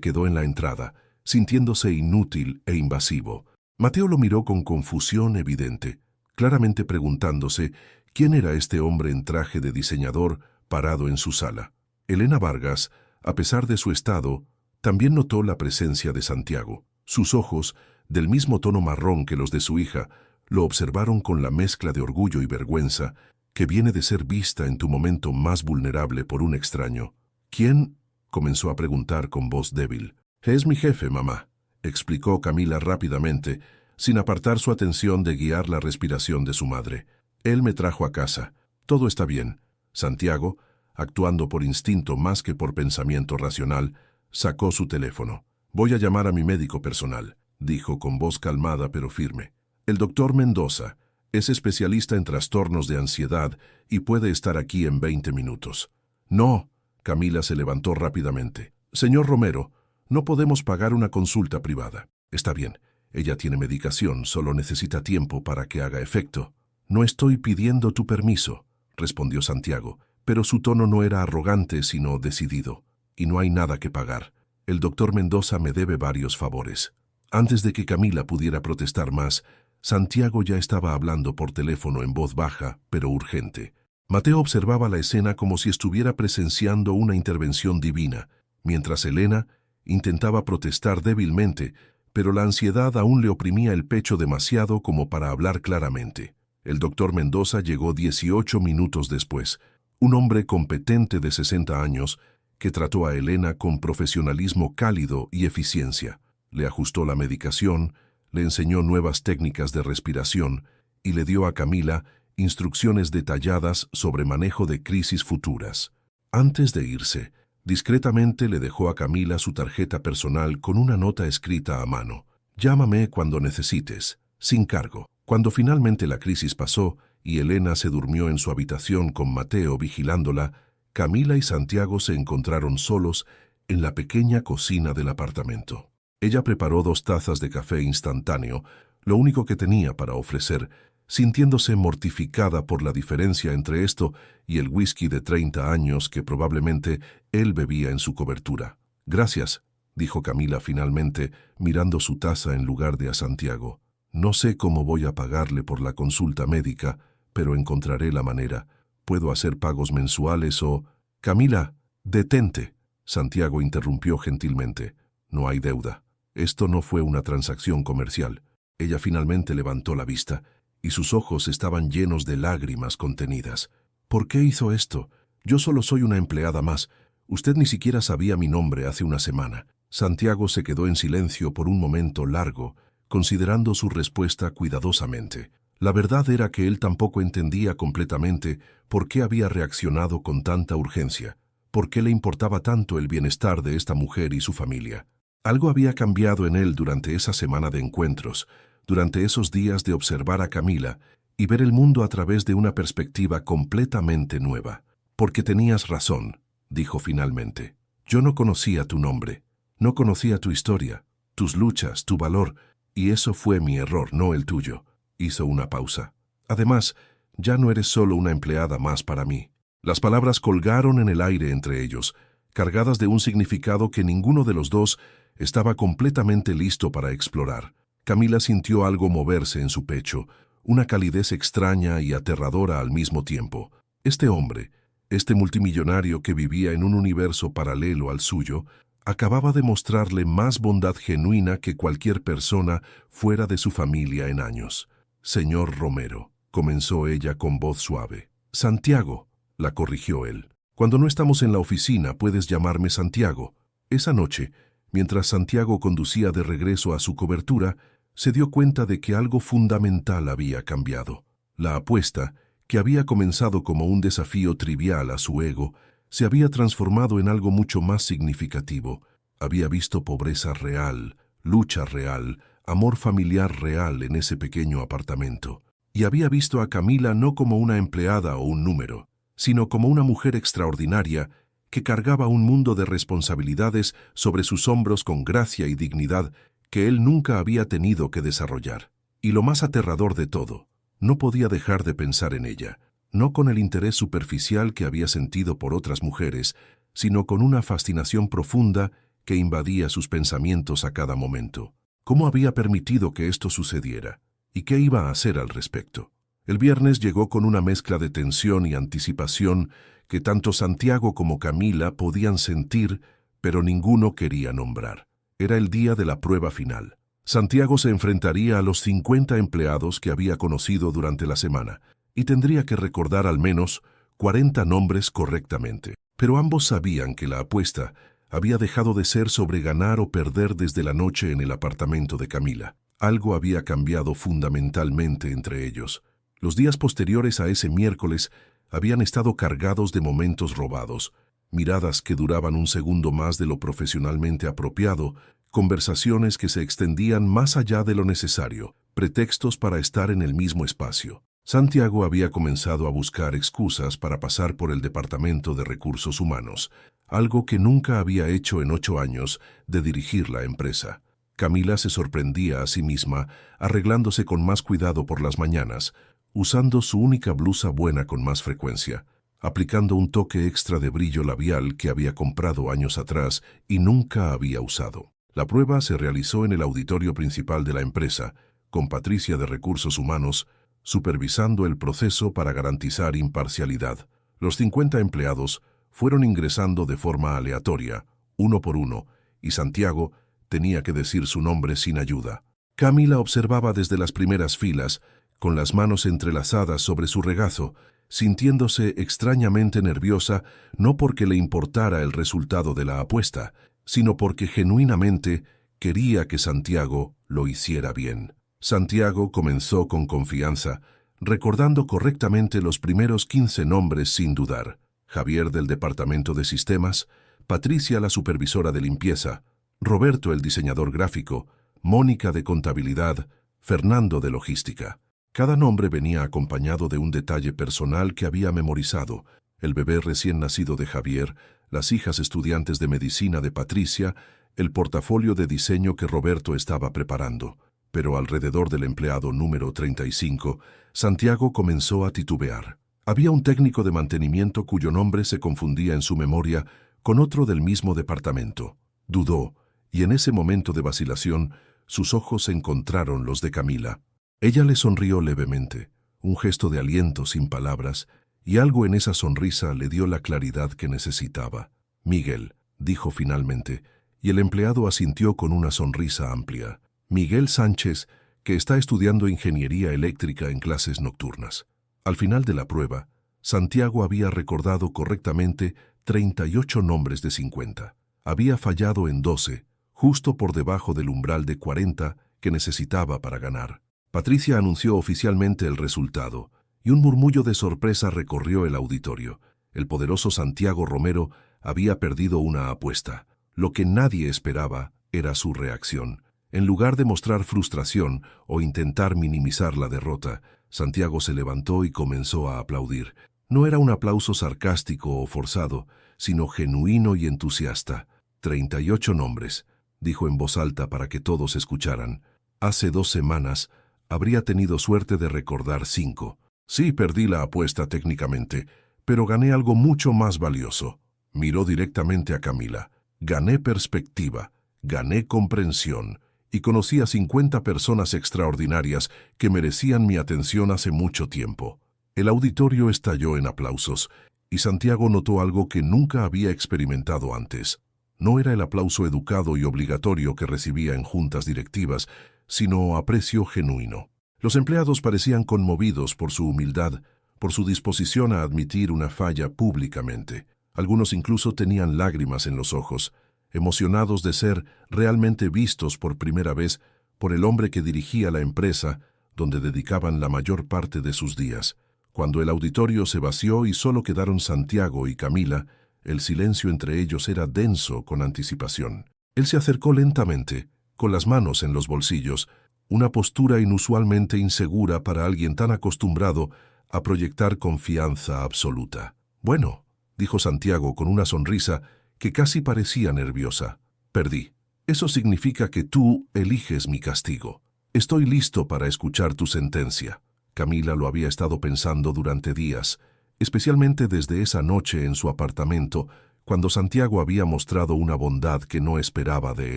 quedó en la entrada, sintiéndose inútil e invasivo. Mateo lo miró con confusión evidente, claramente preguntándose quién era este hombre en traje de diseñador parado en su sala. Elena Vargas, a pesar de su estado, también notó la presencia de Santiago. Sus ojos, del mismo tono marrón que los de su hija, lo observaron con la mezcla de orgullo y vergüenza que viene de ser vista en tu momento más vulnerable por un extraño. «¿Quién?», comenzó a preguntar con voz débil. «Es mi jefe, mamá», explicó Camila rápidamente, sin apartar su atención de guiar la respiración de su madre. «Él me trajo a casa. Todo está bien». Santiago, actuando por instinto más que por pensamiento racional, sacó su teléfono. «Voy a llamar a mi médico personal», dijo con voz calmada pero firme. «El doctor Mendoza es especialista en trastornos de ansiedad y puede estar aquí en 20 minutos». «No», Camila se levantó rápidamente. «Señor Romero, no podemos pagar una consulta privada». «Está bien, ella tiene medicación, solo necesita tiempo para que haga efecto». «No estoy pidiendo tu permiso», respondió Santiago, pero su tono no era arrogante sino decidido. «Y no hay nada que pagar. El doctor Mendoza me debe varios favores». Antes de que Camila pudiera protestar más, Santiago ya estaba hablando por teléfono en voz baja, pero urgente. Mateo observaba la escena como si estuviera presenciando una intervención divina, mientras Elena intentaba protestar débilmente, pero la ansiedad aún le oprimía el pecho demasiado como para hablar claramente. El doctor Mendoza llegó 18 minutos después, un hombre competente de 60 años que trató a Elena con profesionalismo cálido y eficiencia. Le ajustó la medicación, le enseñó nuevas técnicas de respiración y le dio a Camila instrucciones detalladas sobre manejo de crisis futuras. Antes de irse, discretamente le dejó a Camila su tarjeta personal con una nota escrita a mano. Llámame cuando necesites, sin cargo. Cuando finalmente la crisis pasó y Elena se durmió en su habitación con Mateo vigilándola, Camila y Santiago se encontraron solos en la pequeña cocina del apartamento. Ella preparó 2 tazas de café instantáneo, lo único que tenía para ofrecer, sintiéndose mortificada por la diferencia entre esto y el whisky de 30 años que probablemente él bebía en su cobertura. Gracias, dijo Camila finalmente, mirando su taza en lugar de a Santiago. No sé cómo voy a pagarle por la consulta médica, pero encontraré la manera. Puedo hacer pagos mensuales o... Camila, detente. Santiago interrumpió gentilmente. No hay deuda. Esto no fue una transacción comercial. Ella finalmente levantó la vista, y sus ojos estaban llenos de lágrimas contenidas. ¿Por qué hizo esto? Yo solo soy una empleada más. Usted ni siquiera sabía mi nombre hace una semana. Santiago se quedó en silencio por un momento largo, considerando su respuesta cuidadosamente. La verdad era que él tampoco entendía completamente por qué había reaccionado con tanta urgencia, por qué le importaba tanto el bienestar de esta mujer y su familia. Algo había cambiado en él durante esa semana de encuentros, durante esos días de observar a Camila y ver el mundo a través de una perspectiva completamente nueva. Porque tenías razón, dijo finalmente. Yo no conocía tu nombre, no conocía tu historia, tus luchas, tu valor, y eso fue mi error, no el tuyo. Hizo una pausa. Además, ya no eres solo una empleada más para mí. Las palabras colgaron en el aire entre ellos, cargadas de un significado que ninguno de los dos estaba completamente listo para explorar. Camila sintió algo moverse en su pecho, una calidez extraña y aterradora al mismo tiempo. Este hombre, este multimillonario que vivía en un universo paralelo al suyo, acababa de mostrarle más bondad genuina que cualquier persona fuera de su familia en años. Señor Romero, comenzó ella con voz suave. Santiago, la corrigió él. Cuando no estamos en la oficina puedes llamarme Santiago. Esa noche, mientras Santiago conducía de regreso a su cobertura, se dio cuenta de que algo fundamental había cambiado. La apuesta, que había comenzado como un desafío trivial a su ego, se había transformado en algo mucho más significativo. Había visto pobreza real, lucha real, amor familiar real en ese pequeño apartamento. Y había visto a Camila no como una empleada o un número, sino como una mujer extraordinaria que cargaba un mundo de responsabilidades sobre sus hombros con gracia y dignidad que él nunca había tenido que desarrollar. Y lo más aterrador de todo, no podía dejar de pensar en ella, no con el interés superficial que había sentido por otras mujeres, sino con una fascinación profunda que invadía sus pensamientos a cada momento. ¿Cómo había permitido que esto sucediera? ¿Y qué iba a hacer al respecto? El viernes llegó con una mezcla de tensión y anticipación que tanto Santiago como Camila podían sentir, pero ninguno quería nombrar. Era el día de la prueba final. Santiago se enfrentaría a los 50 empleados que había conocido durante la semana y tendría que recordar al menos 40 nombres correctamente. Pero ambos sabían que la apuesta había dejado de ser sobre ganar o perder desde la noche en el apartamento de Camila. Algo había cambiado fundamentalmente entre ellos. Los días posteriores a ese miércoles habían estado cargados de momentos robados, miradas que duraban un segundo más de lo profesionalmente apropiado, conversaciones que se extendían más allá de lo necesario, pretextos para estar en el mismo espacio. Santiago había comenzado a buscar excusas para pasar por el Departamento de Recursos Humanos, algo que nunca había hecho en 8 años de dirigir la empresa. Camila se sorprendía a sí misma, arreglándose con más cuidado por las mañanas, usando su única blusa buena con más frecuencia, aplicando un toque extra de brillo labial que había comprado años atrás y nunca había usado. La prueba se realizó en el auditorio principal de la empresa, con Patricia de Recursos Humanos supervisando el proceso para garantizar imparcialidad. Los 50 empleados fueron ingresando de forma aleatoria, uno por uno, y Santiago tenía que decir su nombre sin ayuda. Camila observaba desde las primeras filas, con las manos entrelazadas sobre su regazo, sintiéndose extrañamente nerviosa no porque le importara el resultado de la apuesta, sino porque genuinamente quería que Santiago lo hiciera bien. Santiago comenzó con confianza, recordando correctamente los primeros 15 nombres sin dudar. Javier del departamento de sistemas, Patricia la supervisora de limpieza, Roberto el diseñador gráfico, Mónica de contabilidad, Fernando de logística. Cada nombre venía acompañado de un detalle personal que había memorizado: el bebé recién nacido de Javier, las hijas estudiantes de medicina de Patricia, el portafolio de diseño que Roberto estaba preparando. Pero alrededor del empleado número 35, Santiago comenzó a titubear. Había un técnico de mantenimiento cuyo nombre se confundía en su memoria con otro del mismo departamento. Dudó, y en ese momento de vacilación, sus ojos encontraron los de Camila. Ella le sonrió levemente, un gesto de aliento sin palabras, y algo en esa sonrisa le dio la claridad que necesitaba. Miguel, dijo finalmente, y el empleado asintió con una sonrisa amplia. Miguel Sánchez, que está estudiando ingeniería eléctrica en clases nocturnas. Al final de la prueba, Santiago había recordado correctamente 38 nombres de 50. Había fallado en 12, justo por debajo del umbral de 40 que necesitaba para ganar. Patricia anunció oficialmente el resultado, y un murmullo de sorpresa recorrió el auditorio. El poderoso Santiago Romero había perdido una apuesta. Lo que nadie esperaba era su reacción. En lugar de mostrar frustración o intentar minimizar la derrota, Santiago se levantó y comenzó a aplaudir. No era un aplauso sarcástico o forzado, sino genuino y entusiasta. 38 nombres, dijo en voz alta para que todos escucharan. Hace 2 semanas habría tenido suerte de recordar 5. Sí, perdí la apuesta técnicamente, pero gané algo mucho más valioso. Miró directamente a Camila. Gané perspectiva, gané comprensión, y conocí a 50 personas extraordinarias que merecían mi atención hace mucho tiempo. El auditorio estalló en aplausos, y Santiago notó algo que nunca había experimentado antes. No era el aplauso educado y obligatorio que recibía en juntas directivas, sino aprecio genuino. Los empleados parecían conmovidos por su humildad, por su disposición a admitir una falla públicamente. Algunos incluso tenían lágrimas en los ojos, emocionados de ser realmente vistos por primera vez por el hombre que dirigía la empresa donde dedicaban la mayor parte de sus días. Cuando el auditorio se vació y solo quedaron Santiago y Camila, el silencio entre ellos era denso con anticipación. Él se acercó lentamente, con las manos en los bolsillos, una postura inusualmente insegura para alguien tan acostumbrado a proyectar confianza absoluta. «Bueno», dijo Santiago con una sonrisa que casi parecía nerviosa. «Perdí. Eso significa que tú eliges mi castigo. Estoy listo para escuchar tu sentencia». Camila lo había estado pensando durante días, especialmente desde esa noche en su apartamento, cuando Santiago había mostrado una bondad que no esperaba de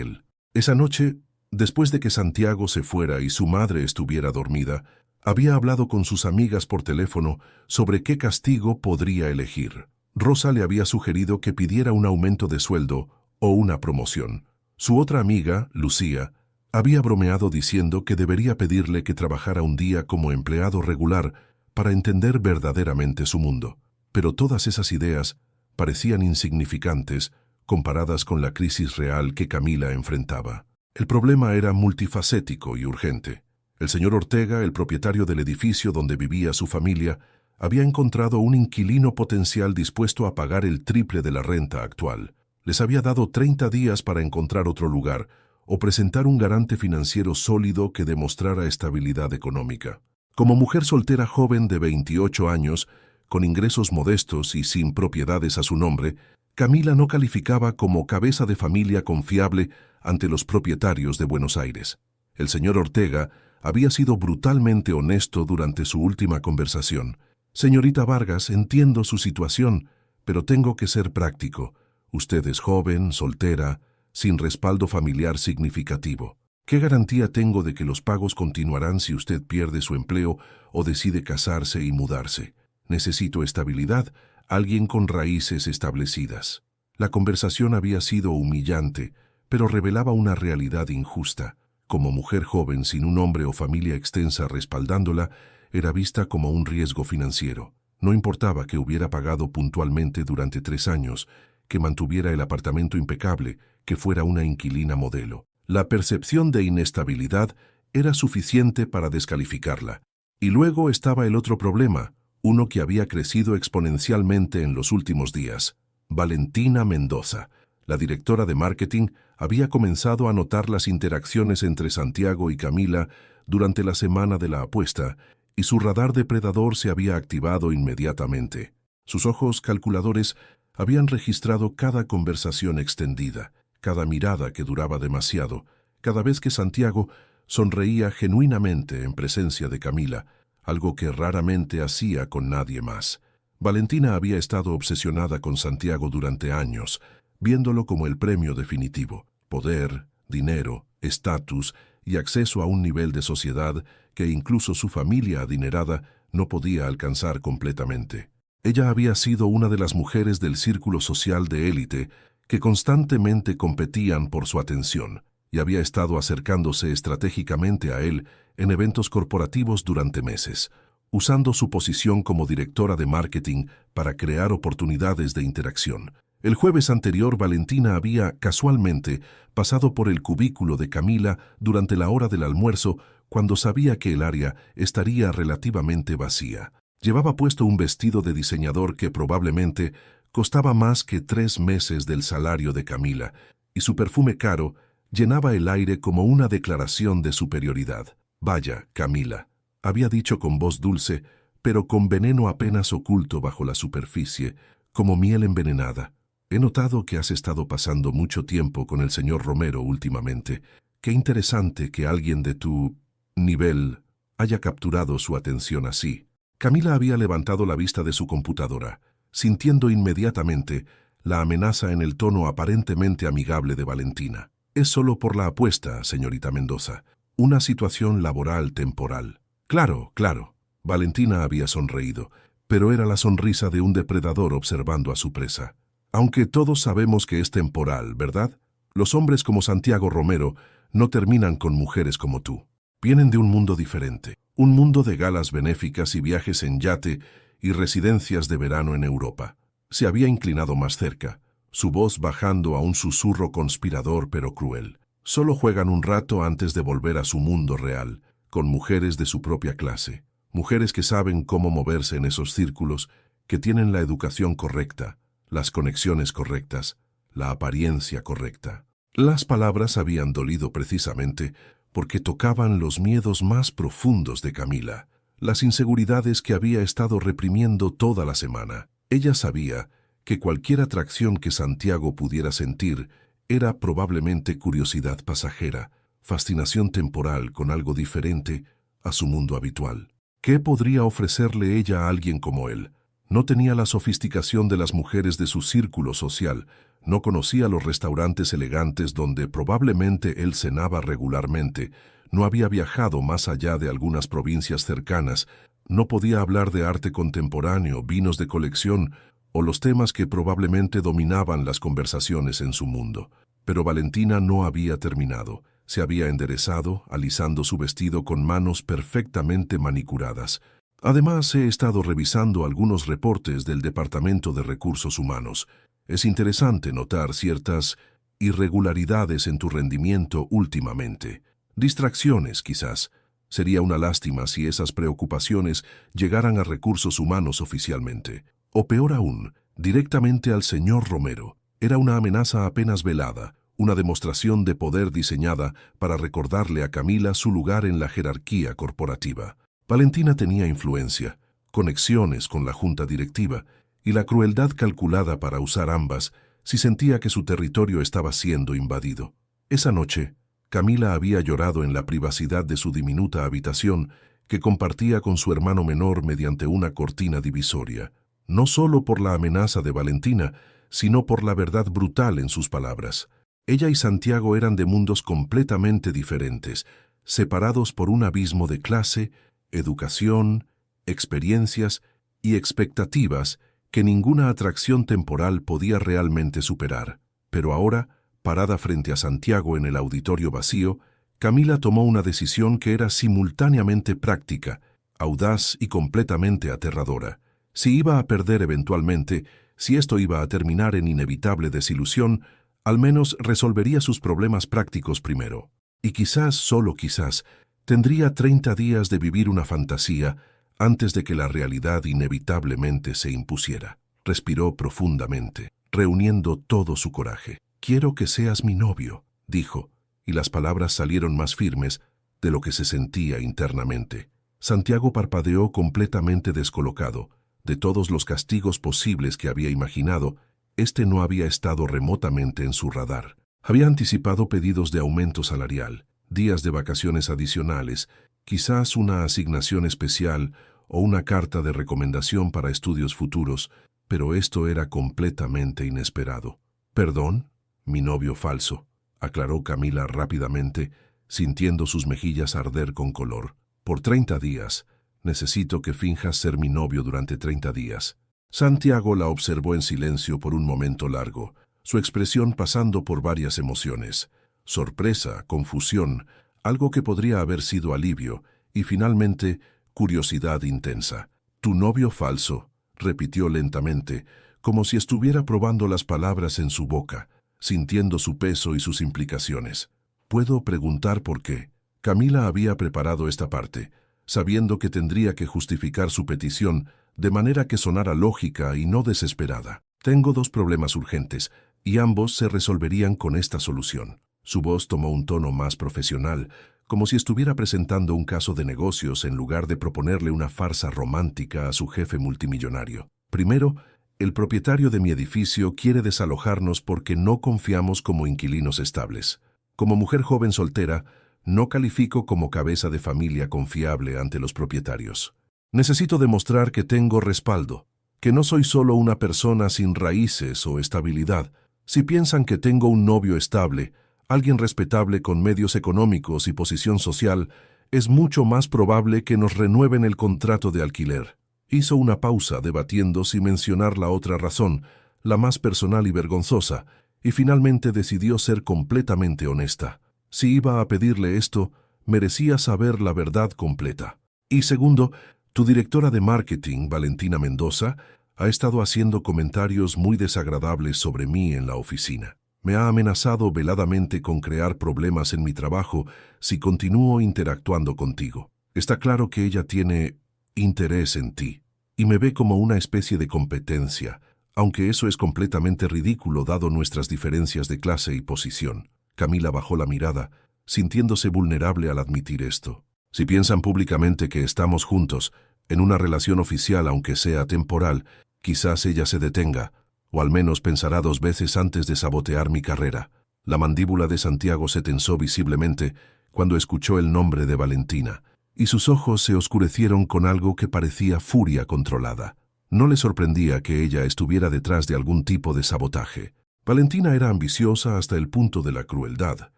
él. Esa noche, después de que Santiago se fuera y su madre estuviera dormida, había hablado con sus amigas por teléfono sobre qué castigo podría elegir. Rosa le había sugerido que pidiera un aumento de sueldo o una promoción. Su otra amiga, Lucía, había bromeado diciendo que debería pedirle que trabajara un día como empleado regular para entender verdaderamente su mundo. Pero todas esas ideas parecían insignificantes comparadas con la crisis real que Camila enfrentaba. El problema era multifacético y urgente. El señor Ortega, el propietario del edificio donde vivía su familia, había encontrado un inquilino potencial dispuesto a pagar el triple de la renta actual. Les había dado 30 días para encontrar otro lugar o presentar un garante financiero sólido que demostrara estabilidad económica. Como mujer soltera joven de 28 años, con ingresos modestos y sin propiedades a su nombre, Camila no calificaba como cabeza de familia confiable ante los propietarios de Buenos Aires. El señor Ortega había sido brutalmente honesto durante su última conversación. «Señorita Vargas, entiendo su situación, pero tengo que ser práctico. Usted es joven, soltera, sin respaldo familiar significativo. ¿Qué garantía tengo de que los pagos continuarán si usted pierde su empleo o decide casarse y mudarse? Necesito estabilidad, alguien con raíces establecidas». La conversación había sido humillante, pero revelaba una realidad injusta. Como mujer joven sin un hombre o familia extensa respaldándola, era vista como un riesgo financiero. No importaba que hubiera pagado puntualmente durante 3 años, que mantuviera el apartamento impecable, que fuera una inquilina modelo. La percepción de inestabilidad era suficiente para descalificarla. Y luego estaba el otro problema, uno que había crecido exponencialmente en los últimos días. Valentina Mendoza, la directora de marketing, había comenzado a notar las interacciones entre Santiago y Camila durante la semana de la apuesta, y su radar depredador se había activado inmediatamente. Sus ojos calculadores habían registrado cada conversación extendida, cada mirada que duraba demasiado, cada vez que Santiago sonreía genuinamente en presencia de Camila, algo que raramente hacía con nadie más. Valentina había estado obsesionada con Santiago durante años, viéndolo como el premio definitivo: poder, dinero, estatus y acceso a un nivel de sociedad que incluso su familia adinerada no podía alcanzar completamente. Ella había sido una de las mujeres del círculo social de élite que constantemente competían por su atención, y había estado acercándose estratégicamente a él en eventos corporativos durante meses, usando su posición como directora de marketing para crear oportunidades de interacción. El jueves anterior, Valentina había, casualmente, pasado por el cubículo de Camila durante la hora del almuerzo, cuando sabía que el área estaría relativamente vacía. Llevaba puesto un vestido de diseñador que probablemente costaba más que 3 meses del salario de Camila, y su perfume caro llenaba el aire como una declaración de superioridad. «Vaya, Camila», había dicho con voz dulce, pero con veneno apenas oculto bajo la superficie, como miel envenenada. «He notado que has estado pasando mucho tiempo con el señor Romero últimamente. Qué interesante que alguien de tu nivel haya capturado su atención así». Camila había levantado la vista de su computadora, sintiendo inmediatamente la amenaza en el tono aparentemente amigable de Valentina. «Es solo por la apuesta, señorita Mendoza. Una situación laboral temporal». «Claro, claro». Valentina había sonreído, pero era la sonrisa de un depredador observando a su presa. «Aunque todos sabemos que es temporal, ¿verdad? Los hombres como Santiago Romero no terminan con mujeres como tú. Vienen de un mundo diferente, un mundo de galas benéficas y viajes en yate y residencias de verano en Europa». Se había inclinado más cerca, su voz bajando a un susurro conspirador pero cruel. «Solo juegan un rato antes de volver a su mundo real, con mujeres de su propia clase, mujeres que saben cómo moverse en esos círculos, que tienen la educación correcta, las conexiones correctas, la apariencia correcta». Las palabras habían dolido precisamente porque tocaban los miedos más profundos de Camila, las inseguridades que había estado reprimiendo toda la semana. Ella sabía que cualquier atracción que Santiago pudiera sentir era probablemente curiosidad pasajera, fascinación temporal con algo diferente a su mundo habitual. ¿Qué podría ofrecerle ella a alguien como él? No tenía la sofisticación de las mujeres de su círculo social, no conocía los restaurantes elegantes donde probablemente él cenaba regularmente, no había viajado más allá de algunas provincias cercanas, no podía hablar de arte contemporáneo, vinos de colección o los temas que probablemente dominaban las conversaciones en su mundo. Pero Valentina no había terminado. Se había enderezado, alisando su vestido con manos perfectamente manicuradas. «Además, he estado revisando algunos reportes del Departamento de Recursos Humanos. Es interesante notar ciertas irregularidades en tu rendimiento últimamente. Distracciones, quizás. Sería una lástima si esas preocupaciones llegaran a Recursos Humanos oficialmente. O peor aún, directamente al señor Romero. Era una amenaza apenas velada, una demostración de poder diseñada para recordarle a Camila su lugar en la jerarquía corporativa. Valentina tenía influencia, conexiones con la junta directiva y la crueldad calculada para usar ambas si sentía que su territorio estaba siendo invadido. Esa noche, Camila había llorado en la privacidad de su diminuta habitación que compartía con su hermano menor mediante una cortina divisoria, no solo por la amenaza de Valentina, sino por la verdad brutal en sus palabras. Ella y Santiago eran de mundos completamente diferentes, separados por un abismo de clase, educación, experiencias y expectativas que ninguna atracción temporal podía realmente superar. Pero ahora, parada frente a Santiago en el auditorio vacío, Camila tomó una decisión que era simultáneamente práctica, audaz y completamente aterradora. Si iba a perder eventualmente, si esto iba a terminar en inevitable desilusión, al menos resolvería sus problemas prácticos primero. Y quizás, solo quizás, tendría 30 días de vivir una fantasía antes de que la realidad inevitablemente se impusiera. Respiró profundamente, reuniendo todo su coraje. «Quiero que seas mi novio», dijo, y las palabras salieron más firmes de lo que se sentía internamente. Santiago parpadeó completamente descolocado. De todos los castigos posibles que había imaginado, este no había estado remotamente en su radar. Había anticipado pedidos de aumento salarial, días de vacaciones adicionales, quizás una asignación especial o una carta de recomendación para estudios futuros, pero esto era completamente inesperado. «¿Perdón? Mi novio falso», aclaró Camila rápidamente, sintiendo sus mejillas arder con color. «Por 30 días. Necesito que finjas ser mi novio durante 30 días». Santiago la observó en silencio por un momento largo, su expresión pasando por varias emociones: sorpresa, confusión, algo que podría haber sido alivio, y finalmente, curiosidad intensa. «Tu novio falso», repitió lentamente, como si estuviera probando las palabras en su boca, sintiendo su peso y sus implicaciones. «¿Puedo preguntar por qué?» Camila había preparado esta parte, sabiendo que tendría que justificar su petición de manera que sonara lógica y no desesperada. «Tengo 2 problemas urgentes, y ambos se resolverían con esta solución». Su voz tomó un tono más profesional, como si estuviera presentando un caso de negocios en lugar de proponerle una farsa romántica a su jefe multimillonario. «Primero, el propietario de mi edificio quiere desalojarnos porque no confiamos como inquilinos estables. Como mujer joven soltera, no califico como cabeza de familia confiable ante los propietarios. Necesito demostrar que tengo respaldo, que no soy solo una persona sin raíces o estabilidad. Si piensan que tengo un novio estable, alguien respetable con medios económicos y posición social, es mucho más probable que nos renueven el contrato de alquiler». Hizo una pausa debatiendo si mencionar la otra razón, la más personal y vergonzosa, y finalmente decidió ser completamente honesta. Si iba a pedirle esto, merecía saber la verdad completa. «Y segundo, tu directora de marketing, Valentina Mendoza, ha estado haciendo comentarios muy desagradables sobre mí en la oficina. Me ha amenazado veladamente con crear problemas en mi trabajo si continúo interactuando contigo. Está claro que ella tiene interés en ti, y me ve como una especie de competencia, aunque eso es completamente ridículo dado nuestras diferencias de clase y posición». Camila bajó la mirada, sintiéndose vulnerable al admitir esto. «Si piensan públicamente que estamos juntos, en una relación oficial aunque sea temporal, quizás ella se detenga, o al menos pensará 2 veces antes de sabotear mi carrera». La mandíbula de Santiago se tensó visiblemente cuando escuchó el nombre de Valentina, y sus ojos se oscurecieron con algo que parecía furia controlada. No le sorprendía que ella estuviera detrás de algún tipo de sabotaje. Valentina era ambiciosa hasta el punto de la crueldad,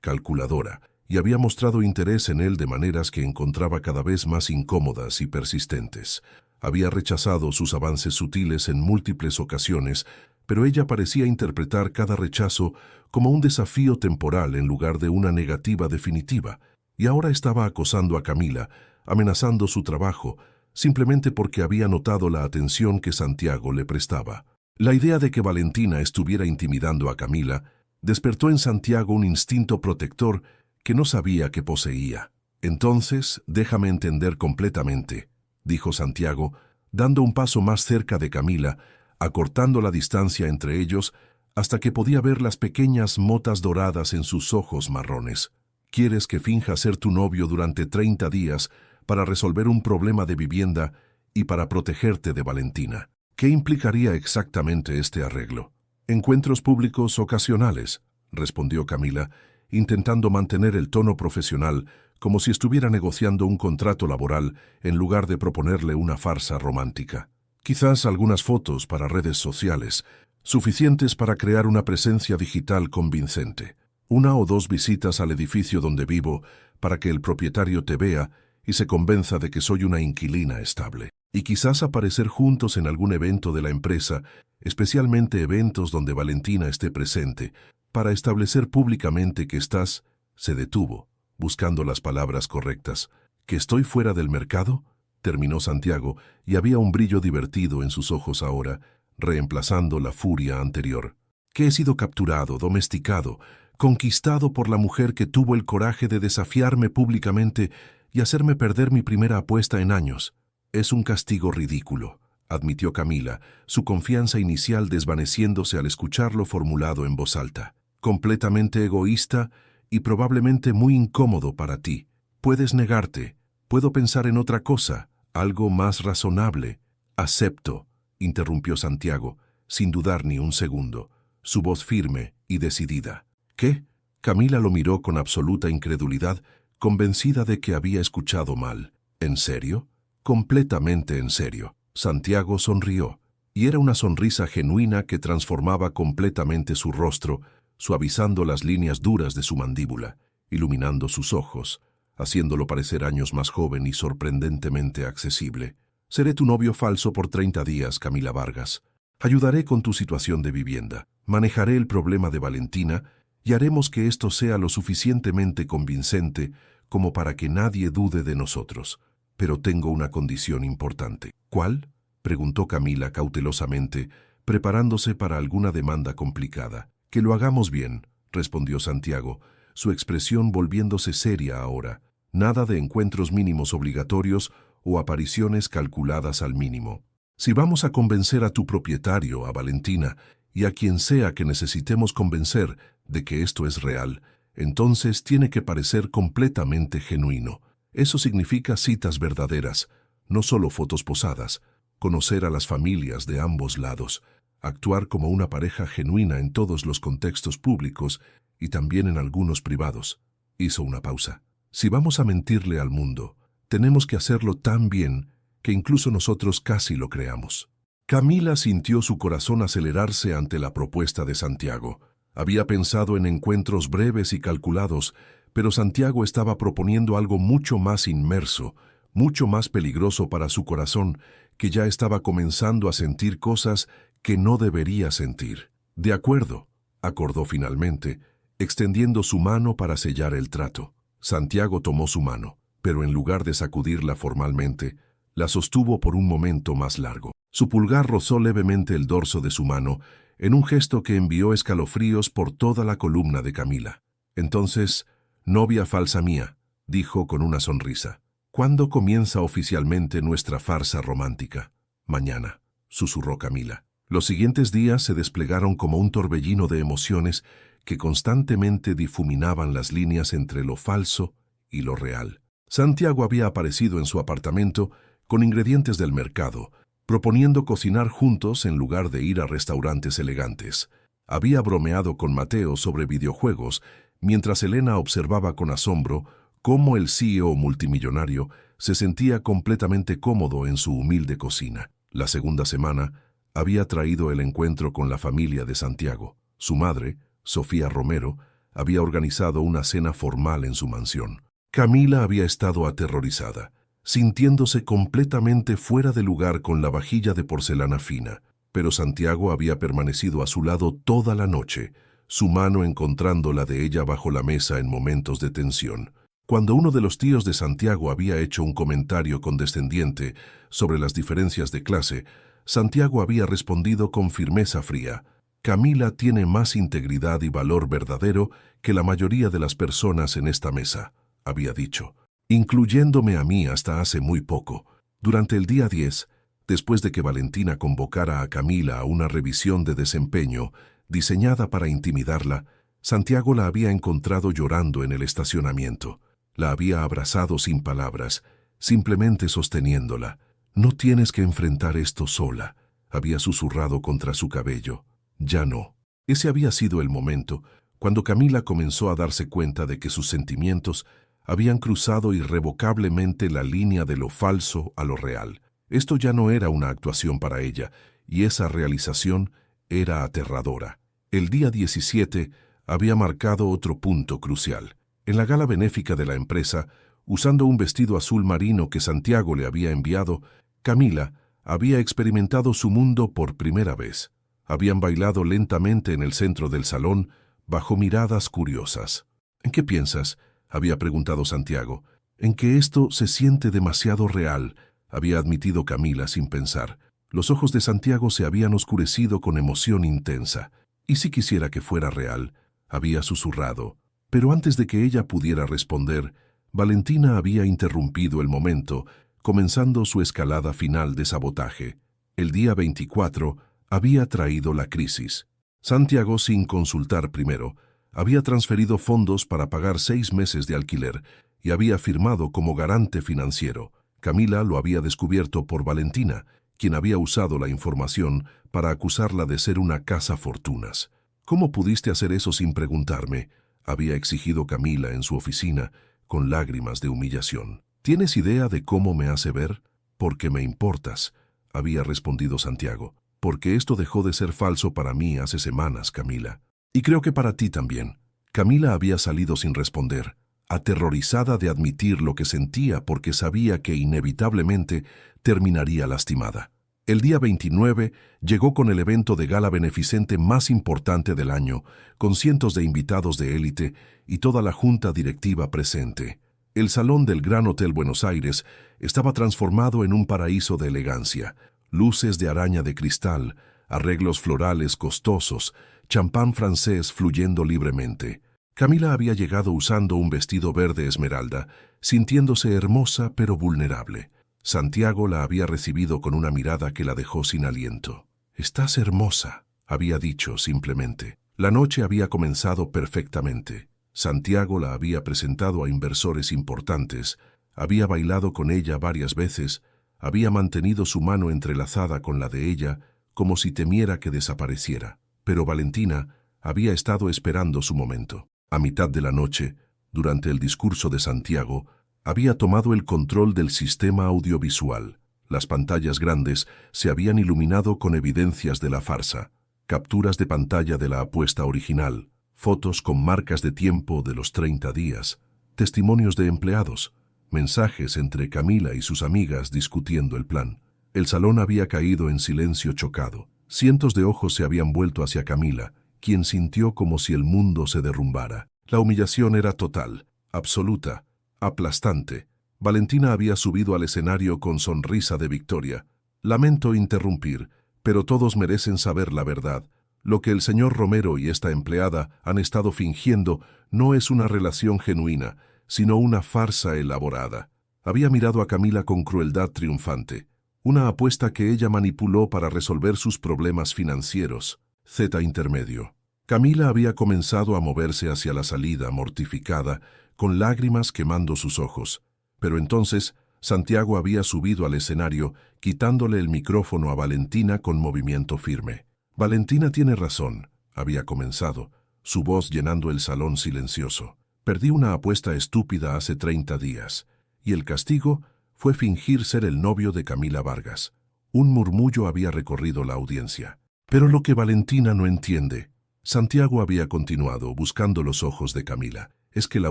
calculadora, y había mostrado interés en él de maneras que encontraba cada vez más incómodas y persistentes. Había rechazado sus avances sutiles en múltiples ocasiones, pero ella parecía interpretar cada rechazo como un desafío temporal en lugar de una negativa definitiva, y ahora estaba acosando a Camila, amenazando su trabajo, simplemente porque había notado la atención que Santiago le prestaba. La idea de que Valentina estuviera intimidando a Camila despertó en Santiago un instinto protector que no sabía que poseía. «Entonces, déjame entender completamente», dijo Santiago, dando un paso más cerca de Camila, acortando la distancia entre ellos hasta que podía ver las pequeñas motas doradas en sus ojos marrones. «¿Quieres que finja ser tu novio durante 30 días para resolver un problema de vivienda y para protegerte de Valentina? ¿Qué implicaría exactamente este arreglo?» «Encuentros públicos ocasionales», respondió Camila, intentando mantener el tono profesional como si estuviera negociando un contrato laboral en lugar de proponerle una farsa romántica. «Quizás algunas fotos para redes sociales, suficientes para crear una presencia digital convincente. 1 o 2 visitas al edificio donde vivo para que el propietario te vea y se convenza de que soy una inquilina estable. Y quizás aparecer juntos en algún evento de la empresa, especialmente eventos donde Valentina esté presente, para establecer públicamente que estás». Se detuvo, buscando las palabras correctas. «¿Que estoy fuera del mercado?», terminó Santiago, y había un brillo divertido en sus ojos ahora, reemplazando la furia anterior. «Que he sido capturado, domesticado, conquistado por la mujer que tuvo el coraje de desafiarme públicamente y hacerme perder mi primera apuesta en años». Es un castigo ridículo, admitió Camila, su confianza inicial desvaneciéndose al escucharlo formulado en voz alta. Completamente egoísta y probablemente muy incómodo para ti. Puedes negarte. Puedo pensar en otra cosa, algo más razonable. Acepto, interrumpió Santiago, sin dudar ni un segundo, su voz firme y decidida. ¿Qué? Camila lo miró con absoluta incredulidad, convencida de que había escuchado mal. ¿En serio? Completamente en serio. Santiago sonrió, y era una sonrisa genuina que transformaba completamente su rostro, suavizando las líneas duras de su mandíbula, iluminando sus ojos, haciéndolo parecer años más joven y sorprendentemente accesible. Seré tu novio falso por 30 días, Camila Vargas. Ayudaré con tu situación de vivienda, manejaré el problema de Valentina y haremos que esto sea lo suficientemente convincente como para que nadie dude de nosotros. Pero tengo una condición importante. ¿Cuál? Preguntó Camila cautelosamente, preparándose para alguna demanda complicada. Que lo hagamos bien, respondió Santiago, su expresión volviéndose seria ahora. Nada de encuentros mínimos obligatorios o apariciones calculadas al mínimo. Si vamos a convencer a tu propietario, a Valentina, y a quien sea que necesitemos convencer de que esto es real, entonces tiene que parecer completamente genuino. Eso significa citas verdaderas, no solo fotos posadas, conocer a las familias de ambos lados, actuar como una pareja genuina en todos los contextos públicos y también en algunos privados. Hizo una pausa. Si vamos a mentirle al mundo, tenemos que hacerlo tan bien que incluso nosotros casi lo creamos. Camila sintió su corazón acelerarse ante la propuesta de Santiago. Había pensado en encuentros breves y calculados, pero Santiago estaba proponiendo algo mucho más inmerso, mucho más peligroso para su corazón, que ya estaba comenzando a sentir cosas que no debería sentir. De acuerdo, acordó finalmente, extendiendo su mano para sellar el trato. Santiago tomó su mano, pero en lugar de sacudirla formalmente, la sostuvo por un momento más largo. Su pulgar rozó levemente el dorso de su mano, en un gesto que envió escalofríos por toda la columna de Camila. Entonces, novia falsa mía, dijo con una sonrisa. ¿Cuándo comienza oficialmente nuestra farsa romántica? Mañana, susurró Camila. Los siguientes días se desplegaron como un torbellino de emociones que constantemente difuminaban las líneas entre lo falso y lo real. Santiago había aparecido en su apartamento con ingredientes del mercado, proponiendo cocinar juntos en lugar de ir a restaurantes elegantes. Había bromeado con Mateo sobre videojuegos, mientras Elena observaba con asombro cómo el CEO multimillonario se sentía completamente cómodo en su humilde cocina. La segunda semana había traído el encuentro con la familia de Santiago. Su madre, Sofía Romero, había organizado una cena formal en su mansión. Camila había estado aterrorizada, sintiéndose completamente fuera de lugar con la vajilla de porcelana fina, pero Santiago había permanecido a su lado toda la noche, su mano encontrando la de ella bajo la mesa en momentos de tensión. Cuando uno de los tíos de Santiago había hecho un comentario condescendiente sobre las diferencias de clase, Santiago había respondido con firmeza fría: Camila tiene más integridad y valor verdadero que la mayoría de las personas en esta mesa, había dicho, incluyéndome a mí hasta hace muy poco. Durante el día 10, después de que Valentina convocara a Camila a una revisión de desempeño diseñada para intimidarla, Santiago la había encontrado llorando en el estacionamiento. La había abrazado sin palabras, simplemente sosteniéndola. No tienes que enfrentar esto sola, había susurrado contra su cabello. Ya no. Ese había sido el momento cuando Camila comenzó a darse cuenta de que sus sentimientos habían cruzado irrevocablemente la línea de lo falso a lo real. Esto ya no era una actuación para ella, y esa realización era aterradora. El día 17 había marcado otro punto crucial. En la gala benéfica de la empresa, usando un vestido azul marino que Santiago le había enviado, Camila había experimentado su mundo por primera vez. Habían bailado lentamente en el centro del salón, bajo miradas curiosas. ¿En qué piensas?, había preguntado Santiago. En que esto se siente demasiado real, había admitido Camila sin pensar. Los ojos de Santiago se habían oscurecido con emoción intensa. ¿Y si quisiera que fuera real?, había susurrado. Pero antes de que ella pudiera responder, Valentina había interrumpido el momento comenzando su escalada final de sabotaje. El día 24 había traído la crisis. Santiago, sin consultar primero, había transferido fondos para pagar 6 meses de alquiler y había firmado como garante financiero. Camila lo había descubierto por Valentina, quien había usado la información para acusarla de ser una cazafortunas. «¿Cómo pudiste hacer eso sin preguntarme?», había exigido Camila en su oficina, con lágrimas de humillación. «¿Tienes idea de cómo me hace ver? Porque me importas», había respondido Santiago. «Porque esto dejó de ser falso para mí hace semanas, Camila. Y creo que para ti también». Camila había salido sin responder, aterrorizada de admitir lo que sentía porque sabía que inevitablemente terminaría lastimada. El día 29 llegó con el evento de gala beneficente más importante del año, con cientos de invitados de élite y toda la junta directiva presente. El salón del Gran Hotel Buenos Aires estaba transformado en un paraíso de elegancia. Luces de araña de cristal, arreglos florales costosos, champán francés fluyendo libremente. Camila había llegado usando un vestido verde esmeralda, sintiéndose hermosa pero vulnerable. Santiago la había recibido con una mirada que la dejó sin aliento. «Estás hermosa», había dicho simplemente. La noche había comenzado perfectamente. Santiago la había presentado a inversores importantes, había bailado con ella varias veces, había mantenido su mano entrelazada con la de ella, como si temiera que desapareciera. Pero Valentina había estado esperando su momento. A mitad de la noche, durante el discurso de Santiago, había tomado el control del sistema audiovisual. Las pantallas grandes se habían iluminado con evidencias de la farsa, capturas de pantalla de la apuesta original, fotos con marcas de tiempo de los 30 días, testimonios de empleados, mensajes entre Camila y sus amigas discutiendo el plan. El salón había caído en silencio chocado. Cientos de ojos se habían vuelto hacia Camila, quien sintió como si el mundo se derrumbara. La humillación era total, absoluta, aplastante. Valentina había subido al escenario con sonrisa de victoria. «Lamento interrumpir, pero todos merecen saber la verdad. Lo que el señor Romero y esta empleada han estado fingiendo no es una relación genuina, sino una farsa elaborada». Había mirado a Camila con crueldad triunfante. Una apuesta que ella manipuló para resolver sus problemas financieros. Z intermedio. Camila había comenzado a moverse hacia la salida, mortificada, con lágrimas quemando sus ojos. Pero entonces Santiago había subido al escenario, quitándole el micrófono a Valentina con movimiento firme. «Valentina tiene razón», había comenzado, su voz llenando el salón silencioso. «Perdí una apuesta estúpida hace 30 días, y el castigo fue fingir ser el novio de Camila Vargas». Un murmullo había recorrido la audiencia. «Pero lo que Valentina no entiende», Santiago había continuado, buscando los ojos de Camila, «es que la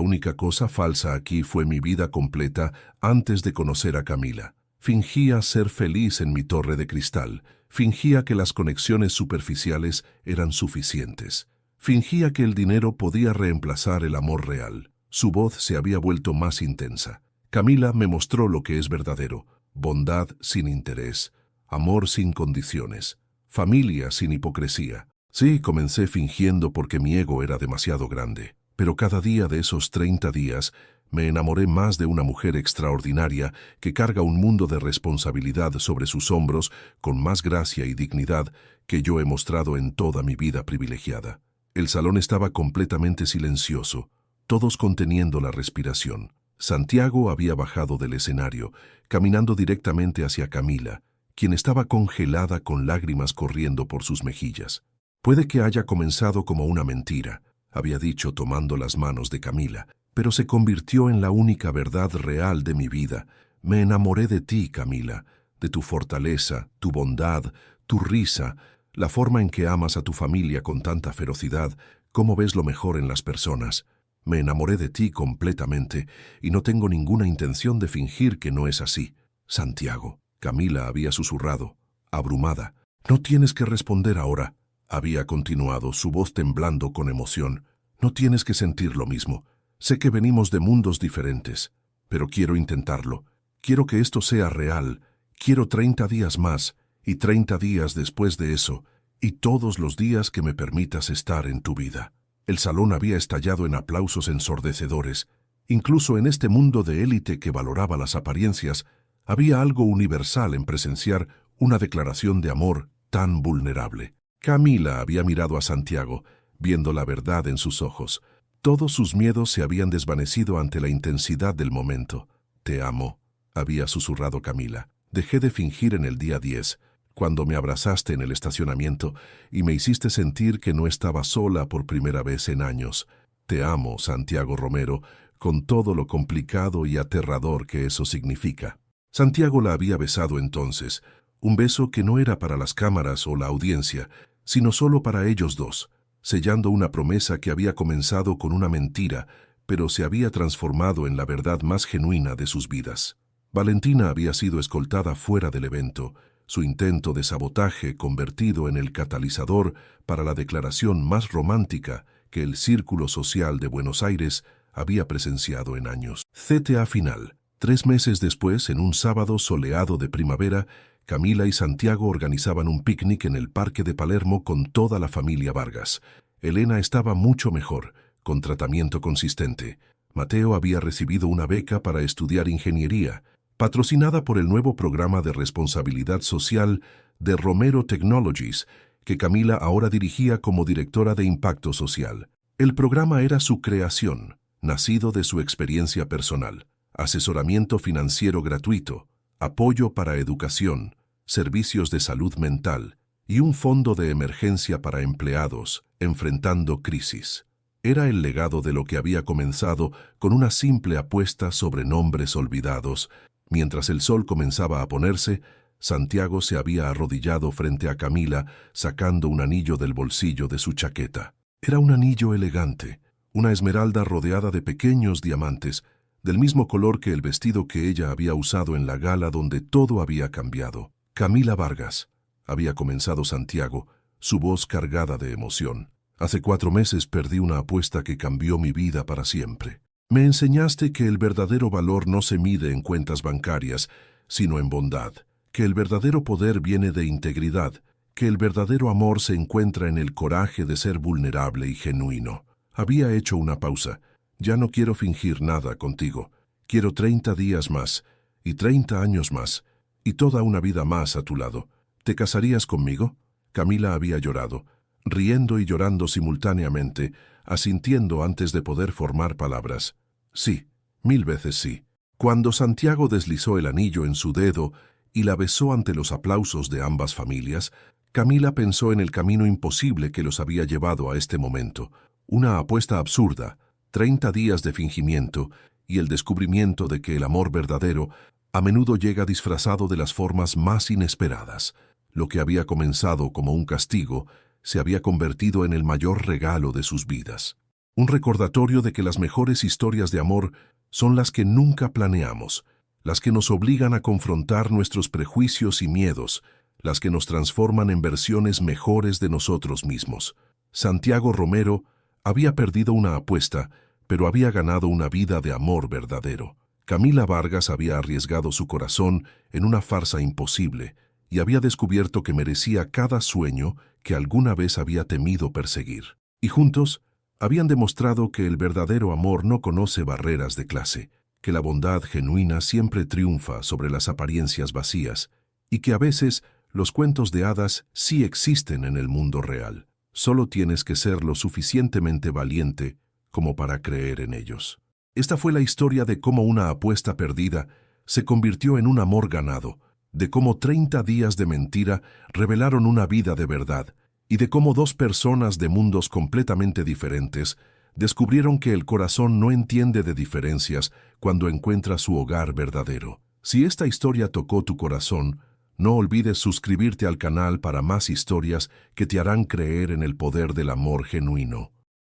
única cosa falsa aquí fue mi vida completa antes de conocer a Camila. Fingía ser feliz en mi torre de cristal, fingía que las conexiones superficiales eran suficientes, fingía que el dinero podía reemplazar el amor real». Su voz se había vuelto más intensa. «Camila me mostró lo que es verdadero: bondad sin interés, amor sin condiciones, familia sin hipocresía. Sí, comencé fingiendo porque mi ego era demasiado grande, pero cada día de esos 30 días me enamoré más de una mujer extraordinaria que carga un mundo de responsabilidad sobre sus hombros con más gracia y dignidad que yo he mostrado en toda mi vida privilegiada». El salón estaba completamente silencioso, todos conteniendo la respiración. Santiago había bajado del escenario, caminando directamente hacia Camila, quien estaba congelada con lágrimas corriendo por sus mejillas. «Puede que haya comenzado como una mentira», había dicho tomando las manos de Camila, «pero se convirtió en la única verdad real de mi vida. Me enamoré de ti, Camila, de tu fortaleza, tu bondad, tu risa, la forma en que amas a tu familia con tanta ferocidad, cómo ves lo mejor en las personas. Me enamoré de ti completamente y no tengo ninguna intención de fingir que no es así». «Santiago», Camila había susurrado, abrumada. «No tienes que responder ahora», había continuado, su voz temblando con emoción. «No tienes que sentir lo mismo. Sé que venimos de mundos diferentes, pero quiero intentarlo. Quiero que esto sea real. Quiero 30 días más, y 30 días después de eso, y todos los días que me permitas estar en tu vida». El salón había estallado en aplausos ensordecedores. Incluso en este mundo de élite que valoraba las apariencias, Había algo universal en presenciar una declaración de amor tan vulnerable. Camila había mirado a Santiago, viendo la verdad en sus ojos. Todos sus miedos se habían desvanecido ante la intensidad del momento. «Te amo», había susurrado Camila. «Dejé de fingir en el día 10, cuando me abrazaste en el estacionamiento y me hiciste sentir que no estaba sola por primera vez en años. Te amo, Santiago Romero, con todo lo complicado y aterrador que eso significa». Santiago la había besado entonces, un beso que no era para las cámaras o la audiencia, sino solo para ellos dos, sellando una promesa que había comenzado con una mentira, pero se había transformado en la verdad más genuina de sus vidas. Valentina había sido escoltada fuera del evento, su intento de sabotaje convertido en el catalizador para la declaración más romántica que el Círculo Social de Buenos Aires había presenciado en años. CTA final. 3 meses después, en un sábado soleado de primavera, Camila y Santiago organizaban un picnic en el Parque de Palermo con toda la familia Vargas. Elena estaba mucho mejor, con tratamiento consistente. Mateo había recibido una beca para estudiar ingeniería, patrocinada por el nuevo programa de responsabilidad social de Romero Technologies, que Camila ahora dirigía como directora de impacto social. El programa era su creación, nacido de su experiencia personal. Asesoramiento financiero gratuito, apoyo para educación, servicios de salud mental y un fondo de emergencia para empleados enfrentando crisis. Era el legado de lo que había comenzado con una simple apuesta sobre nombres olvidados. Mientras el sol comenzaba a ponerse, Santiago se había arrodillado frente a Camila, sacando un anillo del bolsillo de su chaqueta. Era un anillo elegante, una esmeralda rodeada de pequeños diamantes, del mismo color que el vestido que ella había usado en la gala donde todo había cambiado. «Camila Vargas», había comenzado Santiago, su voz cargada de emoción. «Hace 4 meses perdí una apuesta que cambió mi vida para siempre. Me enseñaste que el verdadero valor no se mide en cuentas bancarias, sino en bondad, que el verdadero poder viene de integridad, que el verdadero amor se encuentra en el coraje de ser vulnerable y genuino». Había hecho una pausa. «Ya no quiero fingir nada contigo. Quiero 30 días más, y 30 años más, y toda una vida más a tu lado. ¿Te casarías conmigo?». Camila había llorado, riendo y llorando simultáneamente, asintiendo antes de poder formar palabras. «Sí, 1000 veces sí». Cuando Santiago deslizó el anillo en su dedo y la besó ante los aplausos de ambas familias, Camila pensó en el camino imposible que los había llevado a este momento. Una apuesta absurda, 30 días de fingimiento y el descubrimiento de que el amor verdadero a menudo llega disfrazado de las formas más inesperadas. Lo que había comenzado como un castigo se había convertido en el mayor regalo de sus vidas. Un recordatorio de que las mejores historias de amor son las que nunca planeamos, las que nos obligan a confrontar nuestros prejuicios y miedos, las que nos transforman en versiones mejores de nosotros mismos. Santiago Romero había perdido una apuesta, pero había ganado una vida de amor verdadero. Camila Vargas había arriesgado su corazón en una farsa imposible y había descubierto que merecía cada sueño que alguna vez había temido perseguir. Y juntos habían demostrado que el verdadero amor no conoce barreras de clase, que la bondad genuina siempre triunfa sobre las apariencias vacías y que a veces los cuentos de hadas sí existen en el mundo real. Solo tienes que ser lo suficientemente valiente como para creer en ellos. Esta fue la historia de cómo una apuesta perdida se convirtió en un amor ganado, de cómo 30 días de mentira revelaron una vida de verdad, y de cómo 2 personas de mundos completamente diferentes descubrieron que el corazón no entiende de diferencias cuando encuentra su hogar verdadero. Si esta historia tocó tu corazón, no olvides suscribirte al canal para más historias que te harán creer en el poder del amor genuino.